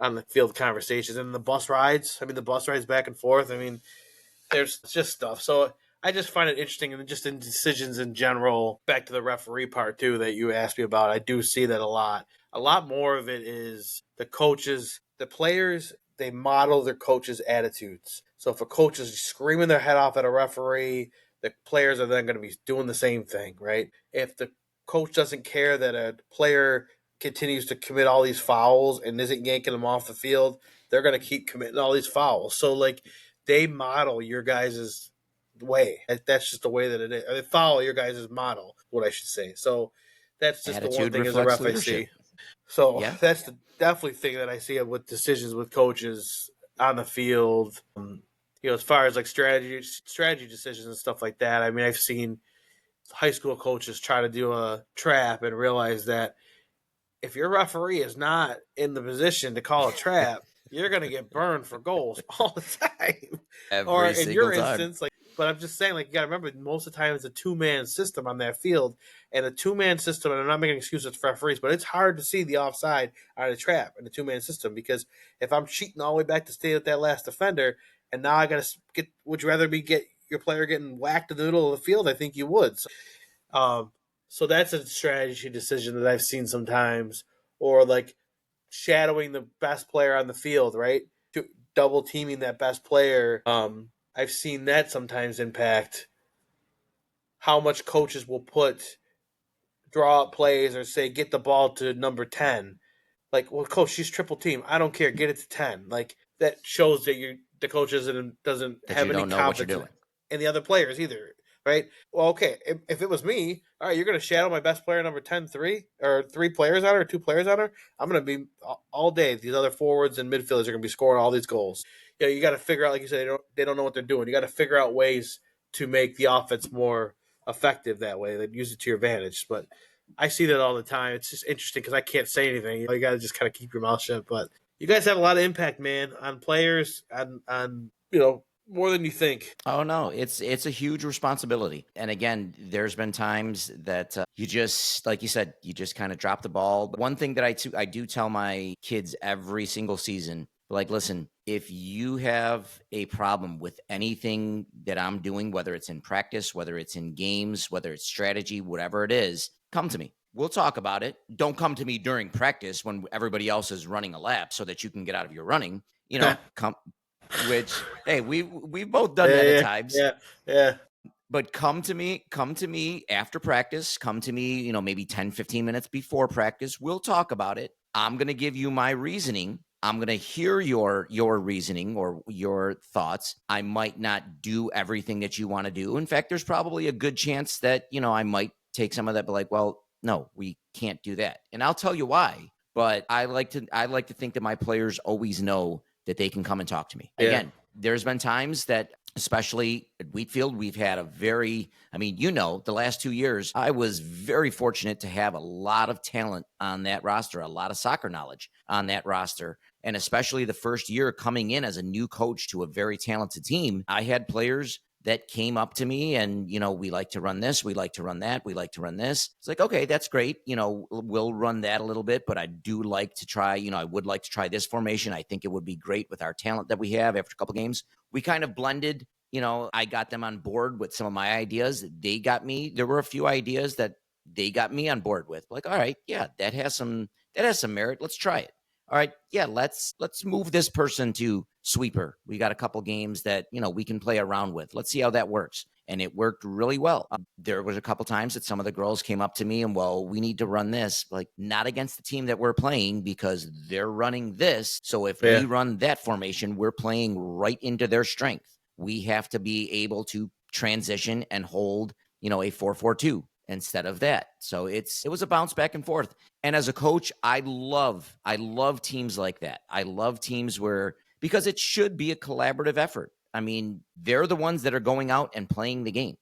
on the field conversations, and the bus rides. I mean, the bus rides back and forth. I mean, there's just stuff. So I just find it interesting, and just in decisions in general. Back to the referee part too that you asked me about, I do see that a lot. A lot more of it is the coaches, the players. They model their coaches' attitudes. So if a coach is screaming their head off at a referee, the players are then going to be doing the same thing, right? If the coach doesn't care that a player continues to commit all these fouls and isn't yanking them off the field, they're going to keep committing all these fouls. So, like, they model your guys' way. That's just the way that it is. They follow your guys' model, what I should say. So that's just the one Attitude thing as a reflects ref I leadership. see. So Yeah. that's the definitely thing that I see with decisions with coaches on the field. As far as like strategy decisions and stuff like that. I mean, I've seen high school coaches try to do a trap and realize that if your referee is not in the position to call a trap, you're going to get burned for goals all the time. Or Every in single your time. instance, like, but I'm just saying, like, you got to remember, most of the time it's a 2-man system on that field, and a 2-man system. And I'm not making excuses for referees, but it's hard to see the offside on a trap in a 2-man system, because if I'm cheating all the way back to stay with that last defender, and now I got to get, would you rather get your player getting whacked in the middle of the field? I think you would. Um, so that's a strategy decision that I've seen sometimes, or like shadowing the best player on the field, right? Double teaming that best player. I've seen that sometimes impact how much coaches will draw up plays or say get the ball to number 10. Like, well, coach, she's triple team. I don't care. Get it to 10. Like, that shows that the coach doesn't That have you any don't know what you're confidence doing. in the other players either, right? Well, okay, if it was me, all right, you're going to shadow my best player number 10 3, or 3 players on her, or 2 players on her. I'm going to be all day. These other forwards and midfielders are going to be scoring all these goals. You got to figure out, like you said, they don't know what they're doing. You got to figure out ways to make the offense more effective that way. That use it to your advantage. But I see that all the time. It's just interesting because I can't say anything. You got to just kind of keep your mouth shut. But you guys have a lot of impact, man, on players, on more than you think. Oh no, it's a huge responsibility. And again, there's been times that you just, like you said, you just kind of drop the ball. But one thing that I do tell my kids every single season, like, listen, if you have a problem with anything that I'm doing, whether it's in practice, whether it's in games, whether it's strategy, whatever it is, come to me. We'll talk about it. Don't come to me during practice when everybody else is running a lap so that you can get out of your running. yeah, Come, which, hey, we've both done that at yeah, times. yeah, yeah. But come to me after practice, come to me, maybe 10, 15 minutes before practice. We'll talk about it. I'm going to give you my reasoning. I'm going to hear your reasoning or your thoughts. I might not do everything that you want to do. In fact, there's probably a good chance that, I might take some of that, but like, well, no, we can't do that. And I'll tell you why. But I like to think that my players always know that they can come and talk to me. Yeah. Again, there's been times that, especially at Wheatfield, we've had the last 2 years, I was very fortunate to have a lot of talent on that roster, a lot of soccer knowledge on that roster. And especially the first year coming in as a new coach to a very talented team, I had players that came up to me and, we like to run this, we like to run that, we like to run this. It's like, okay, that's great. We'll run that a little bit, but I do like to try, I would like to try this formation. I think it would be great with our talent that we have after a couple games. We kind of blended. I got them on board with some of my ideas. There were a few ideas that they got me on board with. Like, all right, yeah, that has some merit. Let's try it. All right, yeah, let's move this person to sweeper. We got a couple games that, we can play around with. Let's see how that works. And it worked really well. There was a couple times that some of the girls came up to me and, well, we need to run this, like not against the team that we're playing because they're running this. So if we run that formation, we're playing right into their strength. We have to be able to transition and hold, a 4-4-2 instead of that. So it was a bounce back and forth. And as a coach, I love teams like that. I love teams because it should be a collaborative effort. I mean, they're the ones that are going out and playing the game.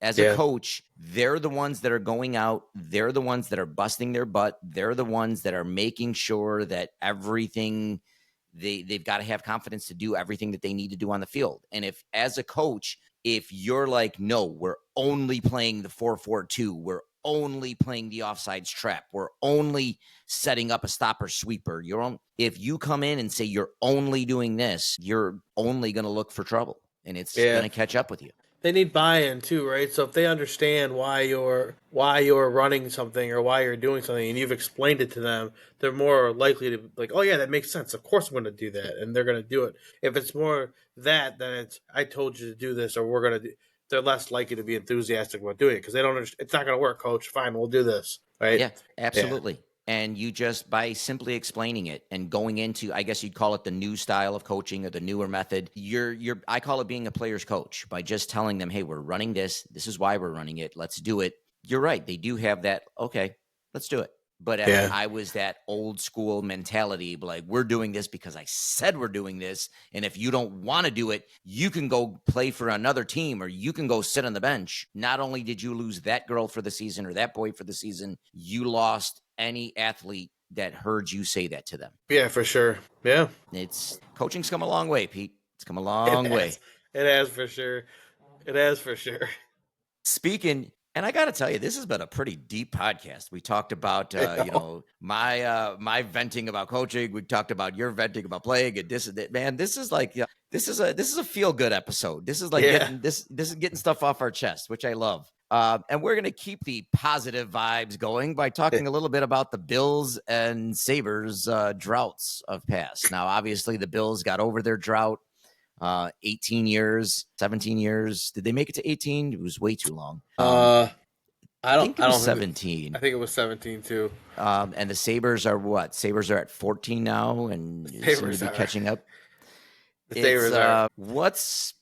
As a coach, they're the ones that are going out. They're the ones that are busting their butt. They're the ones that are making sure that everything they've got to have confidence to do everything that they need to do on the field. And if, as a coach, if you're like, no, we're only playing the 4-4-2, we're only playing the offsides trap, we're only setting up a stopper sweeper, if you come in and say you're only doing this, you're only going to look for trouble, and it's going to catch up with you. They need buy-in too, right? So if they understand why you're running something or why you're doing something, and you've explained it to them, they're more likely to like, oh yeah, that makes sense. Of course I'm going to do that, and they're going to do it. If it's more that than it's I told you to do this, or we're going to do, they're less likely to be enthusiastic about doing it because they don't. It's not going to work, coach. Fine, we'll do this, right? Yeah, absolutely. And you just, by simply explaining it and going into, I guess you'd call it the new style of coaching or the newer method, I call it being a player's coach by just telling them, hey, we're running this. This is why we're running it. Let's do it. You're right. They do have that. Okay, let's do it. But if I was that old school mentality, like we're doing this because I said we're doing this, and if you don't want to do it, you can go play for another team or you can go sit on the bench. Not only did you lose that girl for the season or that boy for the season, you lost any athlete that heard you say that to them. Yeah, for sure. Yeah, Coaching's come a long way, Pete. It's come a long way. It has for sure. It has for sure. Speaking, and I got to tell you, this has been a pretty deep podcast. We talked about, my venting about coaching. We talked about your venting about playing, and this and that. Man, this is like, this is a feel good episode. This is like getting this is getting stuff off our chest, which I love. And we're gonna keep the positive vibes going by talking a little bit about the Bills and Sabres droughts of past. Now, obviously, the Bills got over their drought. 18 years, 17 years. Did they make it to 18? It was way too long. I think it was 17. I think it was 17 too. And the Sabres are what? Sabres are at 14 now and seem to be catching up. The Sabres are. What's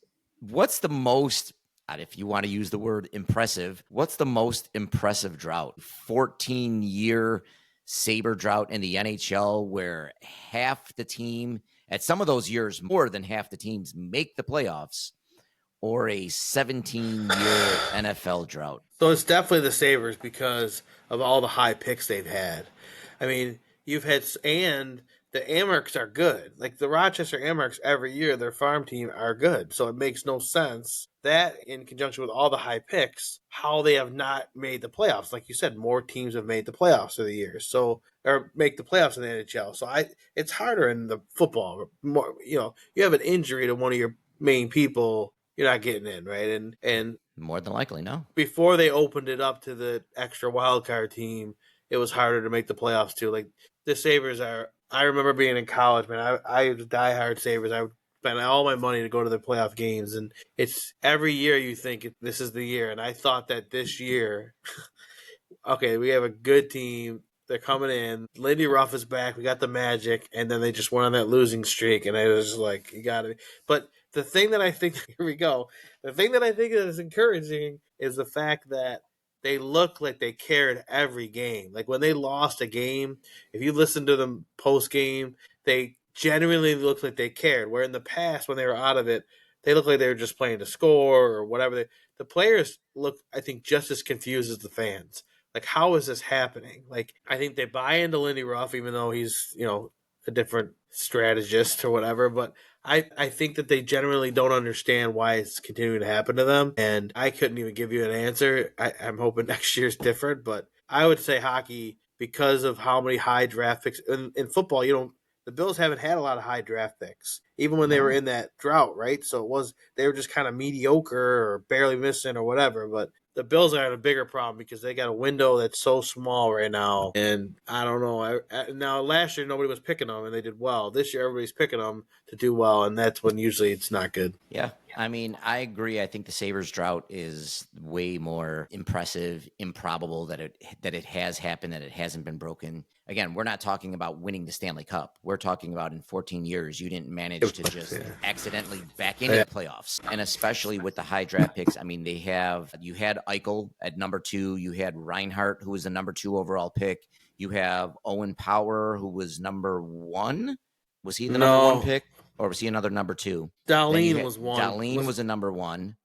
the most, if you want to use the word impressive, what's the most impressive drought? 14-year Sabre drought in the NHL where half the team, at some of those years, more than half the teams make the playoffs, or a 17-year NFL drought? So it's definitely the Sabres because of all the high picks they've had. I mean, you've had, and the Amerks are good. Like the Rochester Amerks every year, their farm team are good. So it makes no sense that in conjunction with all the high picks, how they have not made the playoffs. Like you said, more teams have made the playoffs through the years. So, or make the playoffs in the NHL. So it's harder in the football. More, you have an injury to one of your main people, you're not getting in, right? And more than likely, no. Before they opened it up to the extra wild card team, it was harder to make the playoffs too. Like the Sabres are. I remember being in college, man. I was a diehard Sabres. I would spent all my money to go to the playoff games, and it's every year you think this is the year. And I thought that this year, okay, we have a good team. They're coming in. Lindy Ruff is back. We got the Magic, and then they just went on that losing streak, and I was just like, you got to. But the thing that I think, here we go. The thing that I think is encouraging is the fact that they look like they cared every game. Like when they lost a game, if you listen to them post game, they genuinely look like they cared. Where in the past, when they were out of it, they look like they were just playing to score or whatever. The players look, I think, just as confused as the fans. Like, how is this happening? Like, I think they buy into Lindy Ruff, even though he's, a different strategist or whatever. But I think that they generally don't understand why it's continuing to happen to them. And I couldn't even give you an answer. I'm hoping next year's different. But I would say hockey, because of how many high draft picks in football, the Bills haven't had a lot of high draft picks, even when they were No. in that drought, right? So they were just kind of mediocre or barely missing or whatever. But the Bills are in a bigger problem because they got a window that's so small right now. And I don't know. Now, last year, nobody was picking them and they did well. This year, everybody's picking them to do well. And that's when usually it's not good. Yeah. I mean, I agree. I think the Sabres drought is way more impressive, improbable that it has happened, that it hasn't been broken. Again, we're not talking about winning the Stanley Cup. We're talking about in 14 years, you didn't manage to just Yeah. accidentally back into the playoffs. And especially with the high draft picks, I mean, you had Eichel at number 2, you had Reinhart, who was the number 2 overall pick. You have Owen Power, who was number 1. Was he the number 1 No, pick? Or was he another number 2? Then you Darlene had was one. Darlene was a number 1.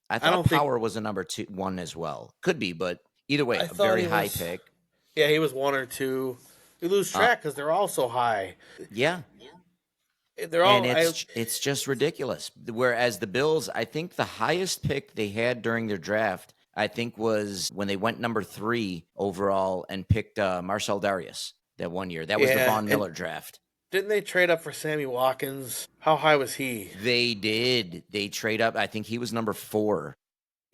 I I thought don't think. Power was a number 1 as well. Could be, but either way, I a thought very he high was. pick. Yeah, he was 1 or 2. You lose Uh, track because they're all so high. yeah, They're and all. it's just ridiculous. Whereas the Bills, I think the highest pick they had during their draft, I think, was when they went number 3 overall and picked Marcel Darius that one year. That was the Yeah, Von and Miller draft. didn't they trade up for Sammy Watkins? How high was he? They did. They trade up. I think he was number 4.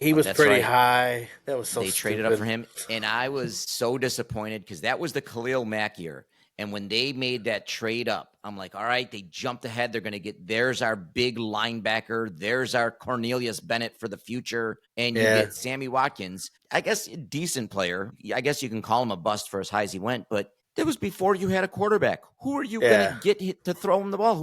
He was That's pretty right. high. That was so They traded up for stupid. him, and I was so disappointed because that was the Khalil Mack year. And when they made that trade up, I'm like, all right, they jumped ahead. They're going to there's our big linebacker. There's our Cornelius Bennett for the future. And you Yeah, get Sammy Watkins, I guess a decent player. I guess you can call him a bust for as high as he went, but that was before you had a quarterback. Who are you going to yeah. get to throw him the ball?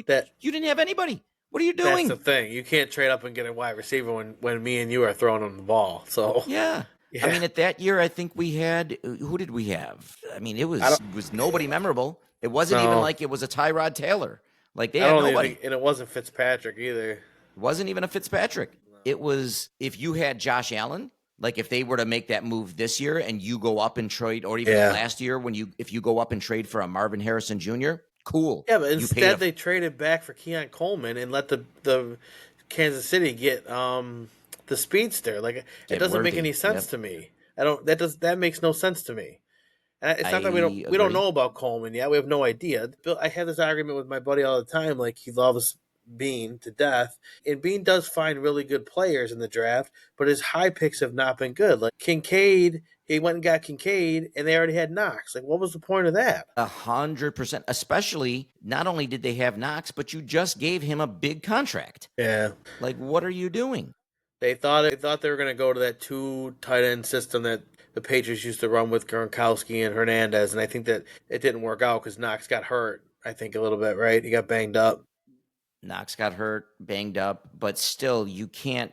That You didn't have anybody. What are you that's the doing? thing. You can't trade up and get a wide receiver when me and you are throwing him the ball. So Yeah. I yeah, mean, at that year, I think we had who did we have? I mean, it I was don't it was nobody memorable. It wasn't even no. like it was a Tyrod Taylor. Like they I had don't even nobody. think, and it wasn't Fitzpatrick either. It wasn't even a Fitzpatrick. It was if you had Josh Allen, like if they were to make that move this year and you go up and trade, or even Yeah, last year if you go up and trade for a Marvin Harrison Jr., cool. yeah, but You paid instead they traded back for Keon Coleman and let the Kansas City get the speedster. Like it get doesn't make Worthy. any sense Yep, to me. I don't that makes no sense to me. And it's not that I we don't agree. know about Coleman yet. We have no idea. I have this argument with my buddy all the time. Like he loves Bean to death, and Bean does find really good players in the draft, but his high picks have not been good. Like Kincaid, he went and got Kincaid, and they already had Knox. Like, what was the point of that? 100%. Especially, not only did they have Knox, but you just gave him a big contract. Yeah, Like, what are you doing? they thought they were going to go to that 2 tight end system that the Patriots used to run with Gronkowski and Hernandez, and I think that it didn't work out because Knox got hurt. I think a little bit, right? He got banged up. Knox got hurt, banged up, but still, you can't.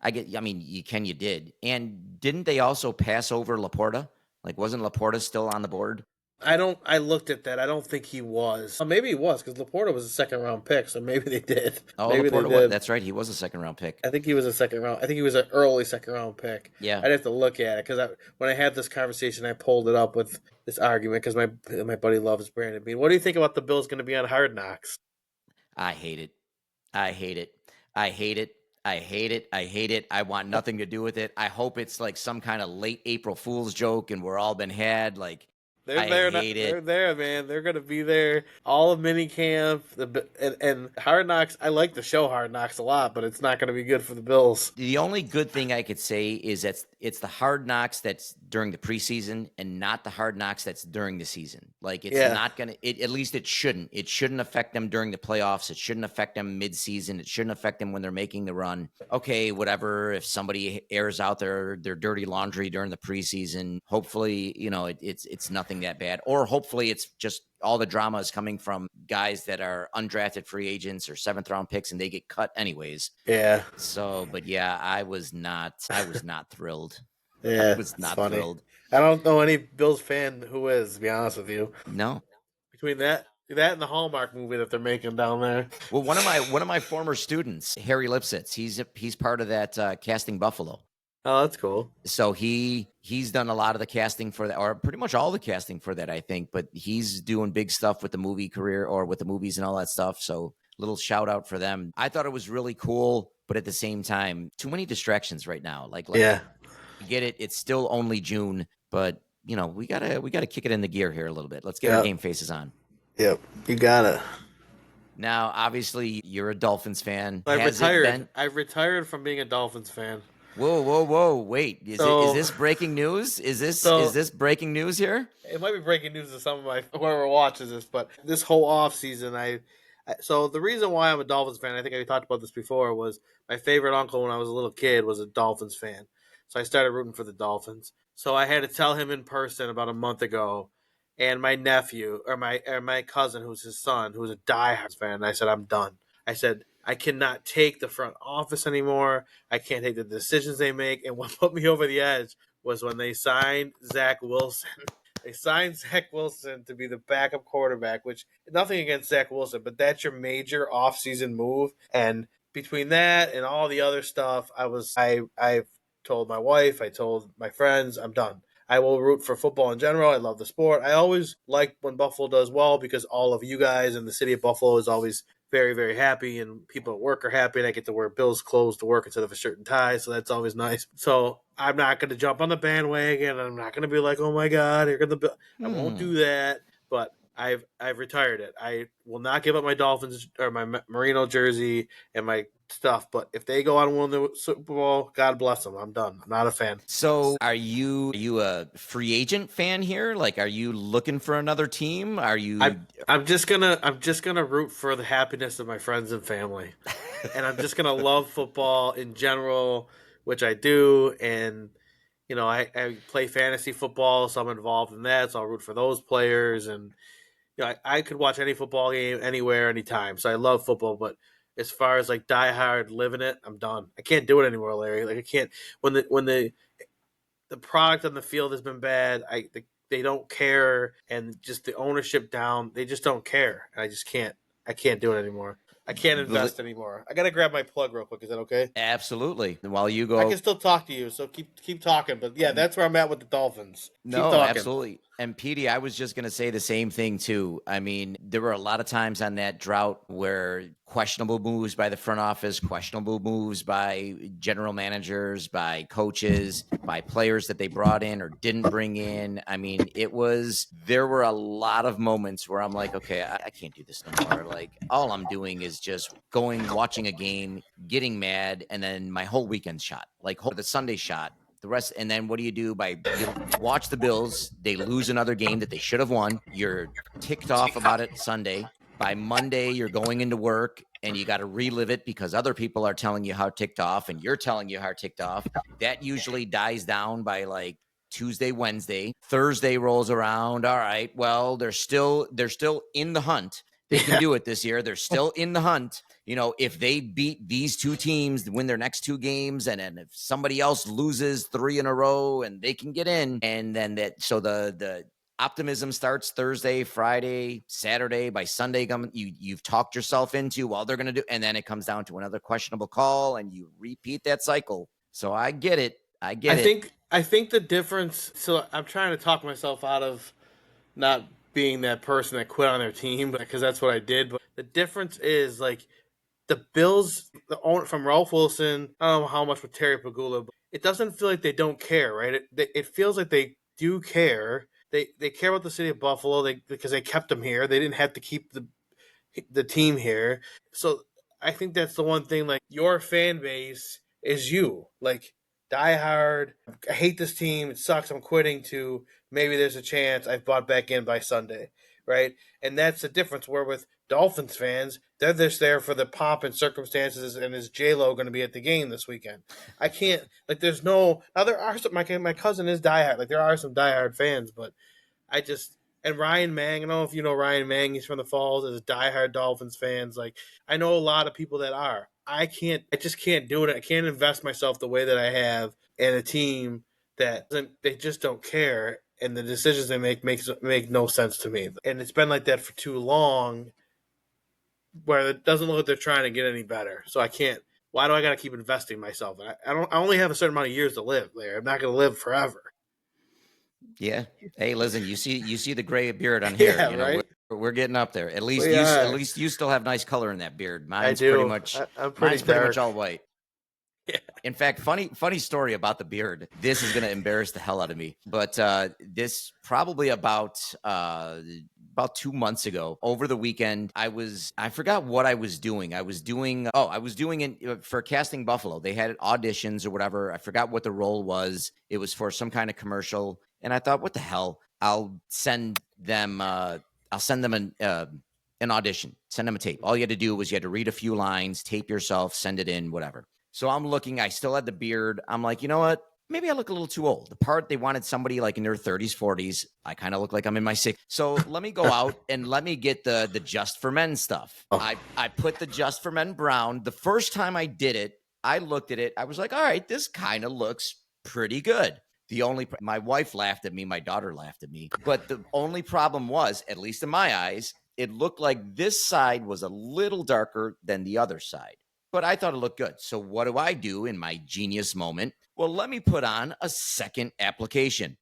I mean, you did. And didn't they also pass over Laporta? Like, wasn't Laporta still on the board? I don't. I looked at that. I don't think he was. Maybe he was because Laporta was a second round pick. So maybe they did. Oh, Maybe they Laporta, what? did. That's right. He was a second round pick. I think he was a second round. I think he was an early second round pick. Yeah, I'd have to look at it because when I had this conversation, I pulled it up with this argument because my buddy loves Brandon Bean. What do you think about the Bills going to be on Hard Knocks? I hate it. I hate it. I hate it. I hate it. I hate it. I want nothing to do with it. I hope it's like some kind of late April Fool's joke and we're all been had. Like, They're I there. hate They're it. there, man. They're gonna be there all of mini camp. And Hard Knocks. I like the show Hard Knocks a lot, but it's not gonna be good for the Bills. The only good thing I could say is that it's the hard knocks that's during the preseason and not the hard knocks that's during the season. Like it's Yeah, not gonna. At least it shouldn't. It shouldn't affect them during the playoffs. It shouldn't affect them mid-season. It shouldn't affect them when they're making the run. Okay, whatever. If somebody airs out their dirty laundry during the preseason, hopefully it's nothing that bad. Or hopefully it's just all the drama is coming from guys that are undrafted free agents or seventh round picks and they get cut anyways. yeah, So, but yeah, I was not thrilled. I yeah. was It's not funny. thrilled. I don't know any Bills fan who is, to be honest with you. No. Between that and the Hallmark movie that they're making down there. Well, one of my former students, Harry Lipsitz, he's part of that Casting Buffalo. Oh, that's cool. So he's done a lot of the casting for that, or pretty much all the casting for that, I think. But he's doing big stuff with the movie career or with the movies and all that stuff. So little shout out for them. I thought it was really cool, but at the same time, too many distractions right now. Like Yeah. get it. It's still only June, but we gotta kick it in the gear here a little bit. Let's get our Yep. game faces on. Yep. You got it. Now, obviously, you're a Dolphins fan. I've Has it retired. been? I've retired from being a Dolphins fan. Whoa, whoa, whoa! Wait, is So this breaking news? Is so this breaking news here? it might be breaking news to some of my whoever watches this, but this whole off season, so the reason why I'm a Dolphins fan, I think I talked about this before, was my favorite uncle when I was a little kid was a Dolphins fan, so I started rooting for the Dolphins. So I had to tell him in person about a month ago, and my nephew or my cousin, who's his son, who's a diehard fan. And I said I'm done. I said I cannot take the front office anymore. I can't take the decisions they make. And what put me over the edge was when they signed Zach Wilson. They signed Zach Wilson to be the backup quarterback, which nothing against Zach Wilson, but that's your major offseason move. And between that and all the other stuff, I've told my wife, I told my friends, I'm done. I will root for football in general. I love the sport. I always like when Buffalo does well because all of you guys in the city of Buffalo is always very, very happy, and people at work are happy, and I get to wear Bills clothes to work instead of a shirt and tie, so that's always nice. So I'm not going to jump on the bandwagon. I'm not going to be like, oh my god, you're going to. I won't Hmm. do that. But I've retired it. I will not give up my Dolphins or my Merino jersey and my stuff. But if they go on and win the Super Bowl, God bless them. I'm done. I'm not a fan. So, are you a free agent fan here? Like, are you looking for another team? Are I you? I'm just gonna root for the happiness of my friends and family, and I'm just gonna love football in general, which I do. And I play fantasy football, so I'm involved in that. So I'll root for those players, and I could watch any football game anywhere, anytime. So I love football, but as far as like die hard living it, I'm done. I can't do it anymore, Larry. Like I can't when the product on the field has been bad. They don't care, and just the ownership down. They just don't care, and I just can't. I can't do it anymore. I can't invest anymore. I gotta grab my plug real quick. Is that okay? Absolutely. While you I go, can still talk to you, so keep talking. But yeah, that's where I'm at with the Dolphins. Keep no, talking. absolutely. And Petey, I was just going to say the same thing too. I mean, there were a lot of times on that drought where questionable moves by the front office, questionable moves by general managers, by coaches, by players that they brought in or didn't bring in. I mean, there were a lot of moments where I'm like, okay, I can't do this no more. Like, all I'm doing is just watching a game, getting mad, and then my whole weekend shot, like the Sunday shot the rest. And then what do you do? By you watch the Bills, they lose another game that they should have won. You're ticked off about it Sunday. By Monday, you're going into work and you got to relive it because other people are telling you how ticked off and you're telling you how ticked off. That usually dies down by like Tuesday, Wednesday. Thursday rolls around. All right, well, they're still in the hunt. They can Yeah, do it this year. They're still in the hunt. If they beat these two teams, win their next two games, and then if somebody else loses three in a row and they can get in, and then the optimism starts Thursday, Friday, Saturday. By Sunday, you've talked yourself into they're going to do, and then it comes down to another questionable call, and you repeat that cycle. So I get it. I I get it. think I think the difference. So I'm trying to talk myself out of not being that person that quit on their team, because that's what I did. But the difference is like the Bills, the owner from Ralph Wilson. I don't know how much with Terry Pagula, but it doesn't feel like they don't care, right? It feels like they do care. they care about the city of Buffalo because they kept them here. They didn't have to keep the team here. So I think that's the one thing. Like your fan base is you. Like die hard. I hate this team. It sucks. I'm quitting. To maybe there's a chance I've bought back in by Sunday, right? And that's the difference. Where with Dolphins fans, they're just there for the pomp and circumstances. And is J Lo going to be at the game this weekend? I can't. Like, there's no. Now there are some. My cousin is diehard. Like there are some diehard fans, but I just and Ryan Mang. I don't know if you know Ryan Mang. He's from the Falls. As diehard Dolphins fans, like I know a lot of people that are. I can't. I just can't do it. I can't invest myself the way that I have in a team that they just don't care, and the decisions they make no sense to me. And it's been like that for too long, where it doesn't look like they're trying to get any better. So I can't. Why do I got to keep investing myself? I don't. I only have a certain amount of years to live there. I'm not going to live forever. Yeah. Hey, listen, you see the gray beard on here. Yeah, You know, right. we're getting up there. We At are. least you still have nice color in that beard. I Mine's pretty do. much I'm pretty mine's pretty much dark. all white. Yeah. In fact, funny story about the beard. This is going to embarrass the hell out of me. But this probably about 2 months ago, over the weekend, I forgot what I was doing. I was doing it for Casting Buffalo. They had auditions or whatever. I forgot what the role was. It was for some kind of commercial, and I thought, what the hell? I'll send them an audition. Send them a tape. All you had to do was you had to read a few lines, tape yourself, send it in, whatever. So I'm looking, I still had the beard. I'm like, you know what? Maybe I look a little too old. The part they wanted somebody like in their 30s, 40s. I kind of look like I'm in my 60s. So let me go out and let me get the Just for Men stuff. Oh. I put the Just for Men brown. The first time I did it, I looked at it. I was like, all right, this kind of looks pretty good. My wife laughed at me. My daughter laughed at me. But the only problem was, at least in my eyes, it looked like this side was a little darker than the other side. But I thought it looked good. So what do I do in my genius moment? Well, let me put on a second application.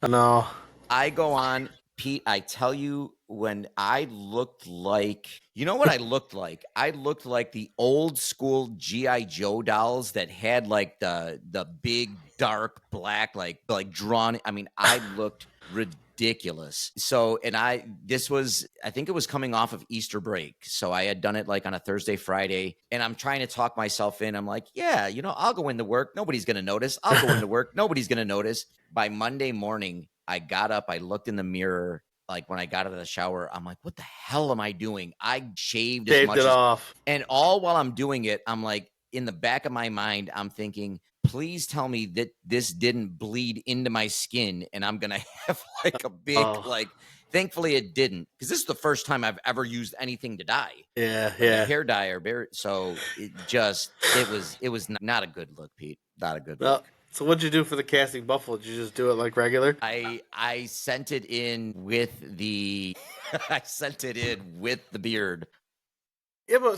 No. I go on, Pete, I tell you, when I looked like, you know what I looked like? I looked like the old school G.I. Joe dolls that had like the big dark black, like drawn. I mean, I looked ridiculous. So, and I think it was coming off of Easter break. So I had done it like on a Thursday, Friday, and I'm trying to talk myself in. I'm like, yeah, I'll go into work. Nobody's going to notice. I'll go into work. Nobody's going to notice. By Monday morning, I got up, I looked in the mirror, like when I got out of the shower, I'm like, what the hell am I doing? I shaved as much Shaved it off. and all while I'm doing it, I'm like, in the back of my mind, I'm thinking, please tell me that this didn't bleed into my skin and I'm going to have like a big, thankfully it didn't. Because this is the first time I've ever used anything to dye. Yeah, like a hair dye or so it was not a good look, Pete. Not a good look. So what'd you do for the Casting Buffalo? Did you just do it like regular? I sent it in with the I sent it in with the beard. Yeah, but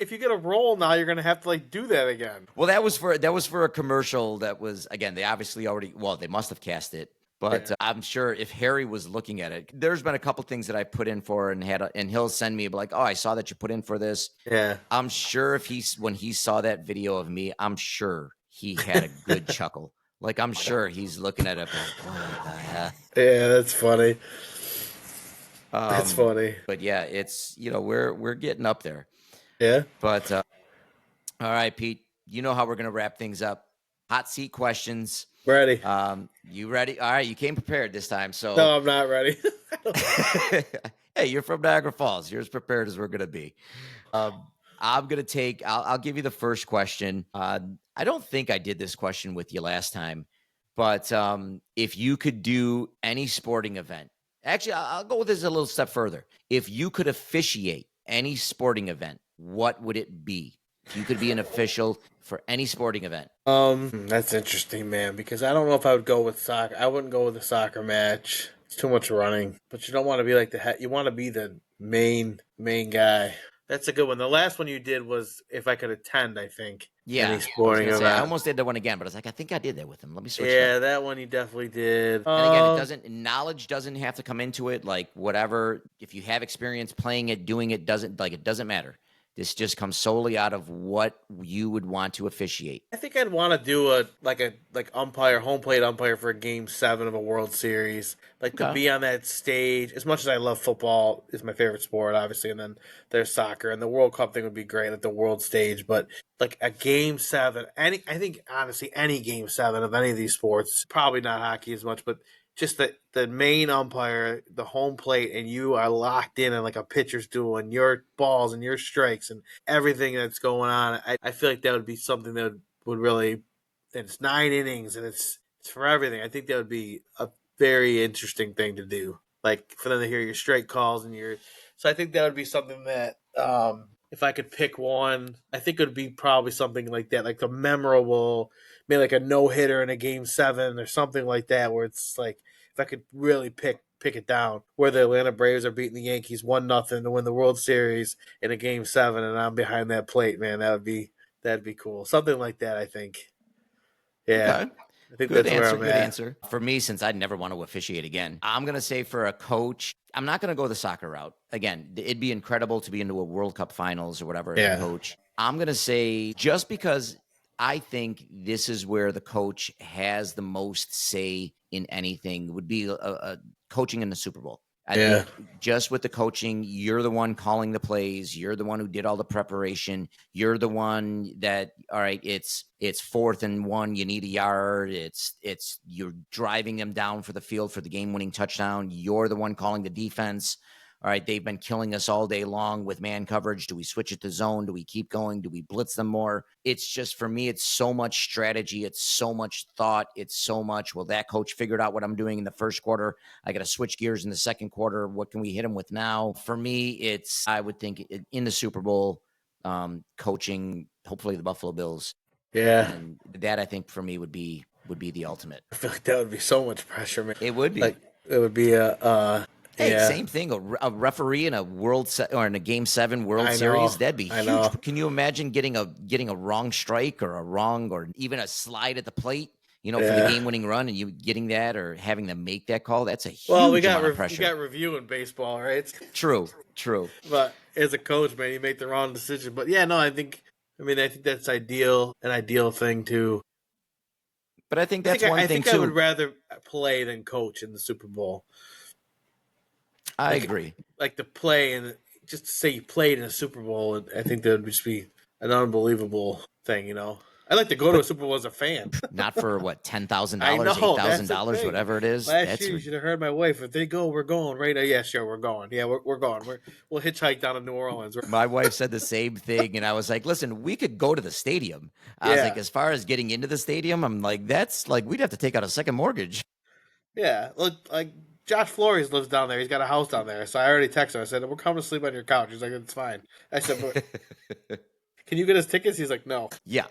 if you get a role now, you're gonna have to like do that again. Well, that was for a commercial. That was, again, they obviously they must have cast it. But I'm sure if Harry was looking at it, there's been a couple things that I put in for and he'll send me like, oh, I saw that you put in for this. Yeah. I'm sure when he saw that video of me, I'm sure he had a good chuckle. Like, I'm sure he's looking at it like, what the heck? Yeah, that's funny. That's funny. But yeah, it's, we're getting up there. Yeah. But all right, Pete, you know how we're going to wrap things up. Hot seat questions. Ready. You ready? All right, you came prepared this time. So no, I'm not ready. Hey, you're from Niagara Falls. You're as prepared as we're going to be. I'm going to I'll give you the first question. I don't think I did this question with you last time, but if you could do any sporting event, actually, I'll go with this a little step further. If you could officiate any sporting event, what would it be? If you could be an official for any sporting event. That's interesting, man, because I don't know if I would go with soccer. I wouldn't go with a soccer match. It's too much running. But you don't want to be like the head. You want to be the main guy. That's a good one. The last one you did was if I could attend, I think. Yeah. Any sporting event. I almost did that one again, but I was like, I think I did that with him. Let me switch. Yeah, that one you definitely did. And again, knowledge doesn't have to come into it. Like, whatever, if you have experience playing it, doing it doesn't matter. This just comes solely out of what you would want to officiate. I think I'd want to do a umpire, home plate umpire for a game 7 of a World Series. Like to Okay. be on that stage. As much as I love football, is my favorite sport, obviously, and then there's soccer and the World Cup thing would be great at the world stage. But like a game 7, I think honestly any game 7 of any of these sports, probably not hockey as much, but just the main umpire, the home plate, and you are locked in like a pitcher's duel, and your balls and your strikes and everything that's going on. I feel like that would be something that would really, and it's 9 innings and it's for everything. I think that would be a very interesting thing to do. Like for them to hear your strike calls and your, so I think that would be something that if I could pick one, I think it would be probably something like that, like a memorable, maybe like a no hitter in a game 7 or something like that, where it's like if I could really pick it down, where the Atlanta Braves are beating the Yankees 1-0 to win the World Series in a game 7, and I'm behind that plate, man, that'd be cool, something like that. I think, yeah, Okay. I think Good that's where answer. I'm Good at. answer. For me, since I'd never want to officiate again, I'm going to say for a coach, I'm not going to go the soccer route. Again, it'd be incredible to be into a World Cup finals or whatever as a Yeah, coach. I'm going to say just because I think this is where the coach has the most say in anything would be a coaching in the Super Bowl. I yeah, think just with the coaching, you're the one calling the plays. You're the one who did all the preparation. You're the one that, all right, it's 4th and 1. You need a yard. It's you're driving them down for the field for the game-winning touchdown. You're the one calling the defense. All right, they've been killing us all day long with man coverage. Do we switch it to zone? Do we keep going? Do we blitz them more? It's just, for me, it's so much strategy. It's so much thought. It's so much, well, that coach figured out what I'm doing in the first quarter. I got to switch gears in the second quarter. What can we hit him with now? For me, it's, I would think in the Super Bowl, coaching, hopefully the Buffalo Bills. yeah. And that, I think, for me would be the ultimate. I feel like that would be so much pressure, man. It would be. Like it would be Hey, yeah. same thing. A referee in a or in a Game 7 World I know, Series, that'd be I huge. know. Can you imagine getting a wrong strike or a wrong or even a slide at the plate, for the Yeah. game-winning run, and you getting that or having them make that call? That's a Well, huge amount of we pressure. got review in baseball, right? True, true. But as a coach, man, you make the wrong decision. But yeah, no, I think that's an ideal thing to. But I think that's one I thing think I would too. rather play than coach in the Super Bowl. I Like agree. like to play and just to say you played in a Super Bowl, I think that would just be an unbelievable thing, you know. I'd like to go to a But Super Bowl as a fan. not for what, I $10,000, know eight that's thousand the dollars, thing. whatever it is. Last That's year, you should have heard my wife. If they go, we're going, right? Yeah, sure, we're going. Yeah, we're going. We'll hitchhike down to New Orleans. my wife said the same thing, and I was like, "Listen, we could go to the stadium." I was like, Yeah, "As far as getting into the stadium, I'm like, that's like we'd have to take out a second mortgage." yeah. Look, like Josh Flores lives down there. He's got a house down there. So I already texted him. I said, "We're coming to sleep on your couch." He's like, "It's fine." I said, "But can you get us tickets?" He's like, "No." Yeah.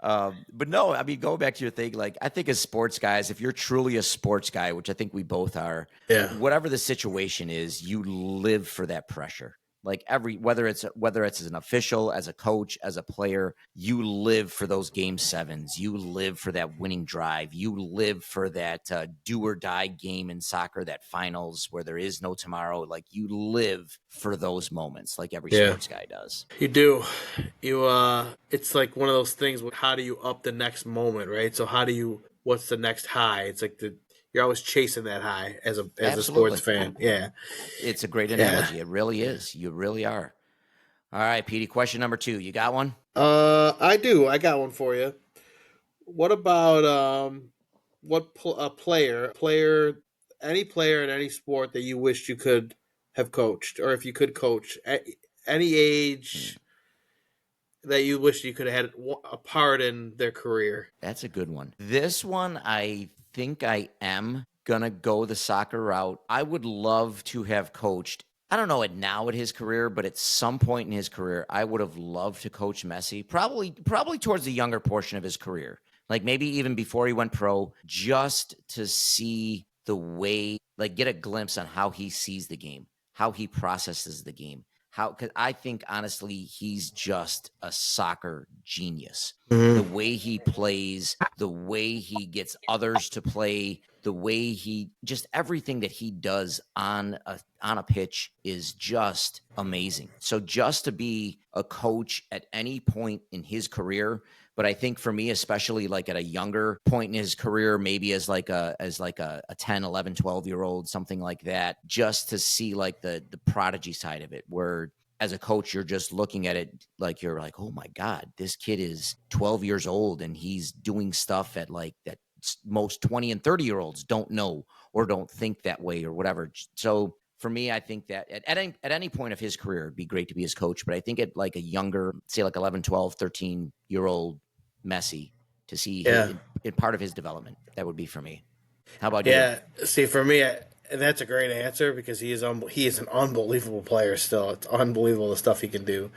But no, I mean, going back to your thing, like I think as sports guys, if you're truly a sports guy, which I think we both are, Yeah, whatever the situation is, you live for that pressure. Like whether it's as an official, as a coach, as a player, you live for those game sevens. You live for that winning drive. You live for that do or die game in soccer, that finals where there is no tomorrow. Like you live for those moments, like every yeah. sports guy does. You do. It's like one of those things. How do you up the next moment, right? So what's the next high? It's like you're always chasing that high as a sports Absolutely. fan. Yeah, It's a great yeah. analogy. It really is. You really are. All right, Petey, question number 2. You got one? I do. I got one for you. What about a any player in any sport that you wished you could have coached, or if you could coach at any Hmm, age that you wish you could have had a part in their career? that's a good one. This one, I think I am going to go the soccer route. I would love to have coached. I don't know it now at his career, but at some point in his career, I would have loved to coach Messi. Probably towards the younger portion of his career. Like maybe even before he went pro, just to see the way, like get a glimpse on how he sees the game, how he processes the game. Cause I think honestly, he's just a soccer genius. The Mm-hmm. way he plays, the way he gets others to play, the way he just everything that he does on a pitch is just amazing. So just to be a coach at any point in his career, but I think for me, especially like at a younger point in his career, maybe as like a 10, 11, 12-year old, something like that, just to see like the prodigy side of it, where as a coach, you're just looking at it like you're like, oh my God, this kid is 12 years old and he's doing stuff at like that most 20 and 30-year-olds don't know or don't think that way or whatever. So for me, I think that at any point of his career, it'd be great to be his coach. But I think at like a younger, say like 11, 12, 13-year-old Messi, to see Yeah. in part of his development, that would be for me. How about you? Yeah. See, for me, and that's a great answer because he is an unbelievable player still. It's unbelievable the stuff he can do.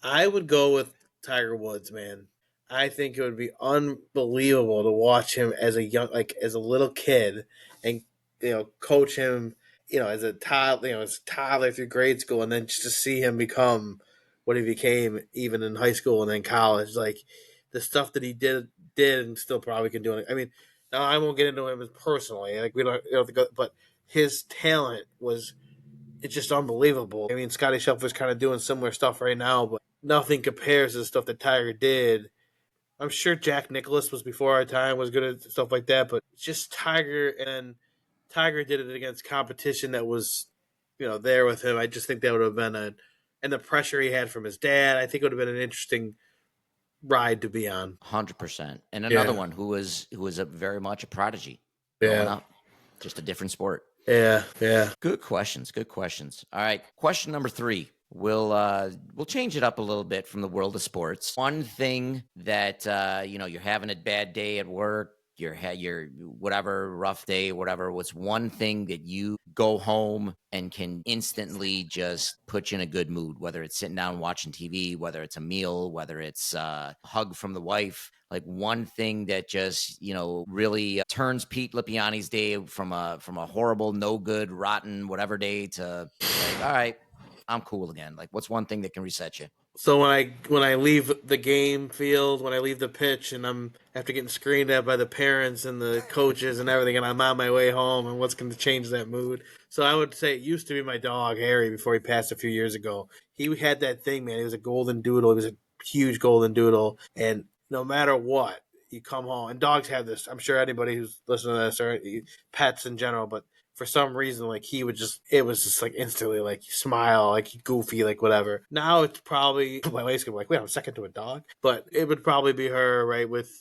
I would go with Tiger Woods, man. I think it would be unbelievable to watch him as a as a little kid, and coach him, as a toddler, as a toddler through grade school, and then just to see him become what he became, even in high school and then college. Like the stuff that he did, and still probably can do it. I mean, now I won't get into him personally. Like we don't, have to go, but his talent was it's just unbelievable. I mean, Scotty Scheffler's kind of doing similar stuff right now, but nothing compares to the stuff that Tiger did. I'm sure Jack Nicklaus was before our time, was good at stuff like that, but just Tiger, and Tiger did it against competition that was, there with him. I just think that would have been and the pressure he had from his dad, I think it would have been an interesting ride to be on. 100%. And another Yeah, one who was a very much a prodigy growing yeah, up, just a different sport. yeah, yeah. Good questions. Good questions. All right. Question number 3. We'll change it up a little bit from the world of sports. One thing that you're having a bad day at work, you're whatever rough day, whatever. What's one thing that you go home and can instantly just put you in a good mood? Whether it's sitting down watching TV, whether it's a meal, whether it's a hug from the wife. Like one thing that just really turns Pete Lepiane's day from a horrible, no good, rotten, whatever day to like, all right, I'm cool again. Like, what's one thing that can reset you? So when I leave the game field, when I leave the pitch, and I'm after getting screamed at by the parents and the coaches and everything, and I'm on my way home, and what's going to change that mood? So I would say it used to be my dog Harry before he passed a few years ago. He had that thing, man. He was a golden doodle. He was a huge golden doodle, and no matter what, you come home. And dogs have this. I'm sure anybody who's listening to this, or pets in general, but for some reason, like it was just like instantly like smile, like goofy, like whatever. Now it's probably my wife's gonna be like, wait, I'm second to a dog, but it would probably be her, right? With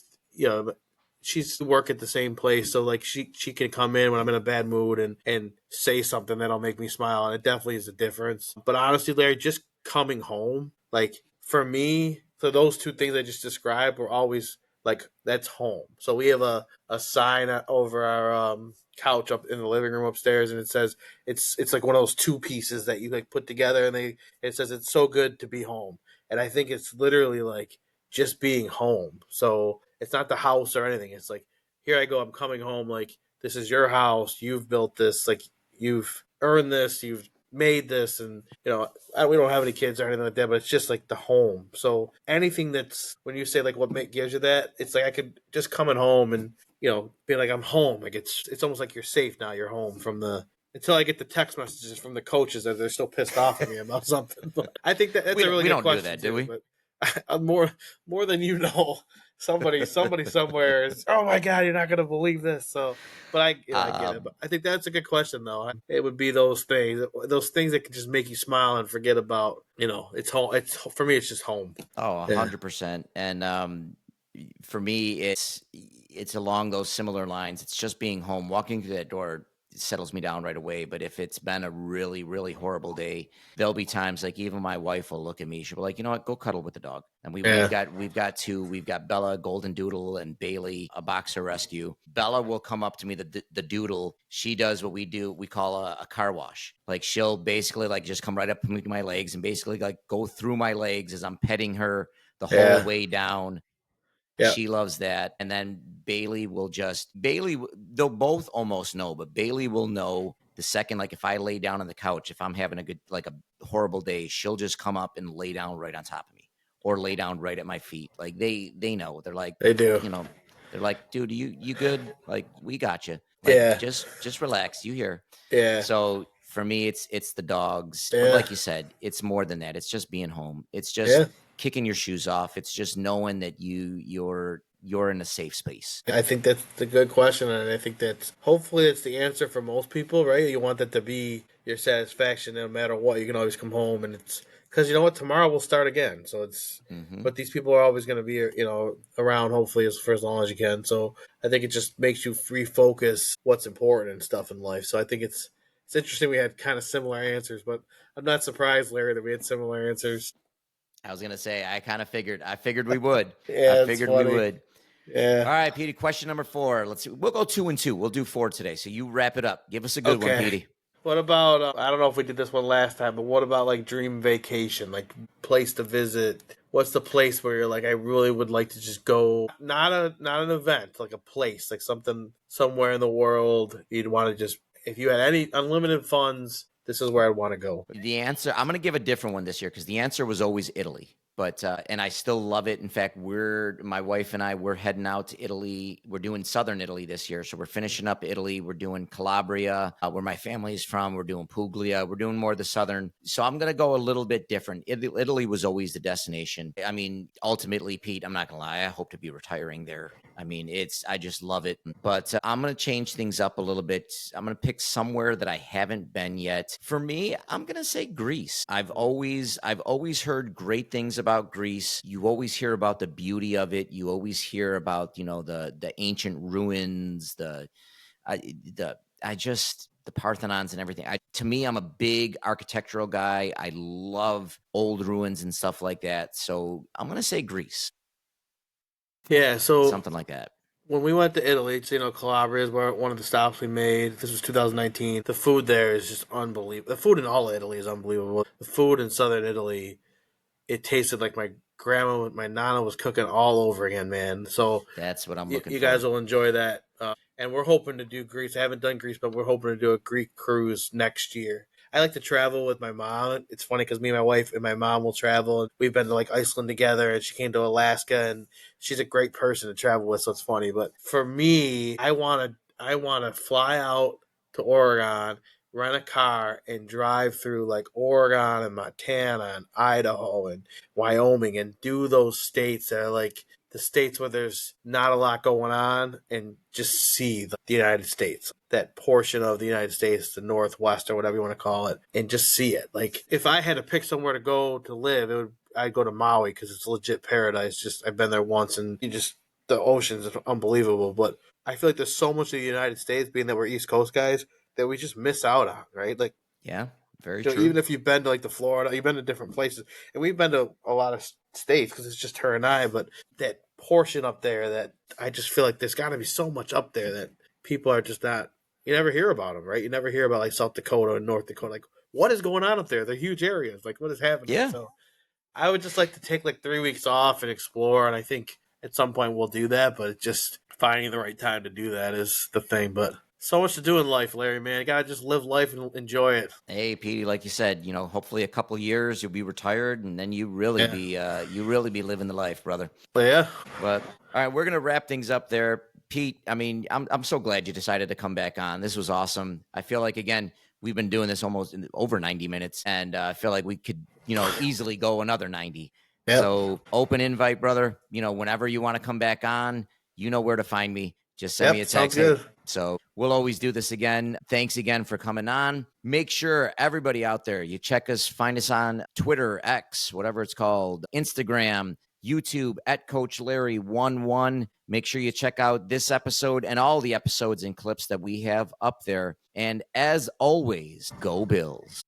she's work at the same place, so like she can come in when I'm in a bad mood and say something that'll make me smile, and it definitely is a difference. But honestly, Larry, just coming home, like for me, for those two things I just described, were always like that's home. So we have a sign over our couch up in the living room upstairs, and it says it's like one of those two pieces that you like put together, and it says it's so good to be home. And I think it's literally like just being home. So it's not the house or anything. It's like here I go, I'm coming home. Like this is your house. You've built this. Like you've earned this. You've made this, and we don't have any kids or anything like that, but it's just like the home. So anything that's when you say like what gives you that, it's like I could just coming home and be like I'm home. Like it's almost like you're safe now. You're home from the until I get the text messages from the coaches that they're still pissed off at me about something. But I think that's We a don't really we good don't do question that, do too. we? But more than you know. Somebody somewhere is. Oh my god, you're not gonna believe this. So, but I get it. Um, But I think that's a good question though. It would be those things that can just make you smile and forget about. It's home. It's for me. It's just home. oh, Yeah. 100%. And for me, it's along those similar lines. It's just being home, walking through that door settles me down right away. But if it's been a really, really horrible day, there'll be times like even my wife will look at me. She'll be like, you know what, go cuddle with the dog. And Yeah. we've got two. We've got Bella, Golden Doodle, and Bailey, a boxer rescue. Bella will come up to me, the doodle. She does what we call a car wash. Like she'll basically like just come right up to my legs and basically like go through my legs as I'm petting her the whole Yeah. way down. Yeah. She loves that. And then they'll both almost know, but Bailey will know the second, like if I lay down on the couch, if I'm having like a horrible day, she'll just come up and lay down right on top of me or lay down right at my feet. Like they know. They're like, They do. they're like, dude, you good? Like we got you. Like Yeah. just relax. You hear. Yeah. So for me, it's the dogs. But Yeah. like you said, it's more than that. It's just being home. It's just Yeah. kicking your shoes off. It's just knowing that you're in a safe space. I think that's the good question, and I think that's hopefully it's the answer for most people, right? You want that to be your satisfaction, no matter what. You can always come home, and it's because you know what, tomorrow will start again. So it's, Hmm. but these people are always going to be, around hopefully for as long as you can. So I think it just makes you refocus what's important and stuff in life. So I think it's interesting we had kind of similar answers, but I'm not surprised, Larry, that we had similar answers. I was gonna say I kind of figured. I figured we would. I Yeah, it's figured we funny. would. Yeah. All right, Petey. Question number 4. Let's see. We'll go 2 and 2. We'll do 4 today. So you wrap it up. Give us a good one, Okay. Petey. What about I don't know if we did this one last time, but what about like dream vacation, like place to visit? What's the place where you're like, I really would like to just go? Not an event, like a place, like something somewhere in the world you'd want to just, if you had any unlimited funds, this is where I'd want to go. The answer, I'm going to give a different one this year because the answer was always Italy. But, and I still love it. In fact, my wife and I, we're heading out to Italy. We're doing Southern Italy this year. So we're finishing up Italy. We're doing Calabria, where my family is from. We're doing Puglia. We're doing more of the Southern. So I'm going to go a little bit different. Italy was always the destination. I mean, ultimately, Pete, I'm not going to lie. I hope to be retiring there. I mean, I just love it. But I'm going to change things up a little bit. I'm going to pick somewhere that I haven't been yet. For me, I'm going to say Greece. I've always heard great things about Greece. You always hear about the beauty of it. You always hear about, the ancient ruins, the Parthenons and everything. To me, I'm a big architectural guy. I love old ruins and stuff like that. So I'm going to say Greece, Yeah, so something like that. when we went to Italy, Calabria is where one of the stops we made. This was 2019. The food there is just unbelievable. The food in all of Italy is unbelievable. The food in southern Italy, it tasted like my nana was cooking all over again, man. So That's what I'm looking you guys for. will enjoy that. And we're hoping to do Greece. I haven't done Greece, but we're hoping to do a Greek cruise next year. I like to travel with my mom. It's funny because me and my wife and my mom will travel, and we've been to like Iceland together, and she came to Alaska, and she's a great person to travel with, so it's funny. But for me, I want to fly out to Oregon, rent a car, and drive through like Oregon and Montana and Idaho and Wyoming, and do those states that are like the states where there's not a lot going on, and just see the United States, that portion of the United States, the Northwest or whatever you want to call it, and just see it. Like if I had to pick somewhere to go to live, I'd go to Maui because it's legit paradise. Just I've been there once, and the oceans are unbelievable. But I feel like there's so much of the United States, being that we're East Coast guys, that we just miss out on, right? Like Yeah, very even true. if you've been to like the Florida, you've been to different places, and we've been to a lot of states because it's just her and I. But that portion up there, that I just feel like there's got to be so much up there that people are just not. You never hear about them, right? You never hear about like South Dakota and North Dakota. Like what is going on up there? They're huge areas. Like what is happening? Yeah. So I would just like to take like 3 weeks off and explore, and I think at some point we'll do that. But just finding the right time to do that is the thing. But so much to do in life, Larry. Man, you gotta just live life and enjoy it. Hey, Petey, like you said, hopefully a couple years you'll be retired, and then Yeah. you really be living the life, brother. But yeah, But all right, we're gonna wrap things up there, Pete. I mean, I'm so glad you decided to come back on. This was awesome. I feel like again we've been doing this almost over 90 minutes, and I feel like we could easily go another 90. yep, So open invite, brother. Whenever you want to come back on, you know where to find me. Just send me yep. a Sounds text. Hey, good. so we'll always do this again. Thanks again for coming on. Make sure everybody out there, you check us, find us on Twitter, X, whatever it's called, Instagram, YouTube at Coach Larry11. Make sure you check out this episode and all the episodes and clips that we have up there. And as always, go Bills.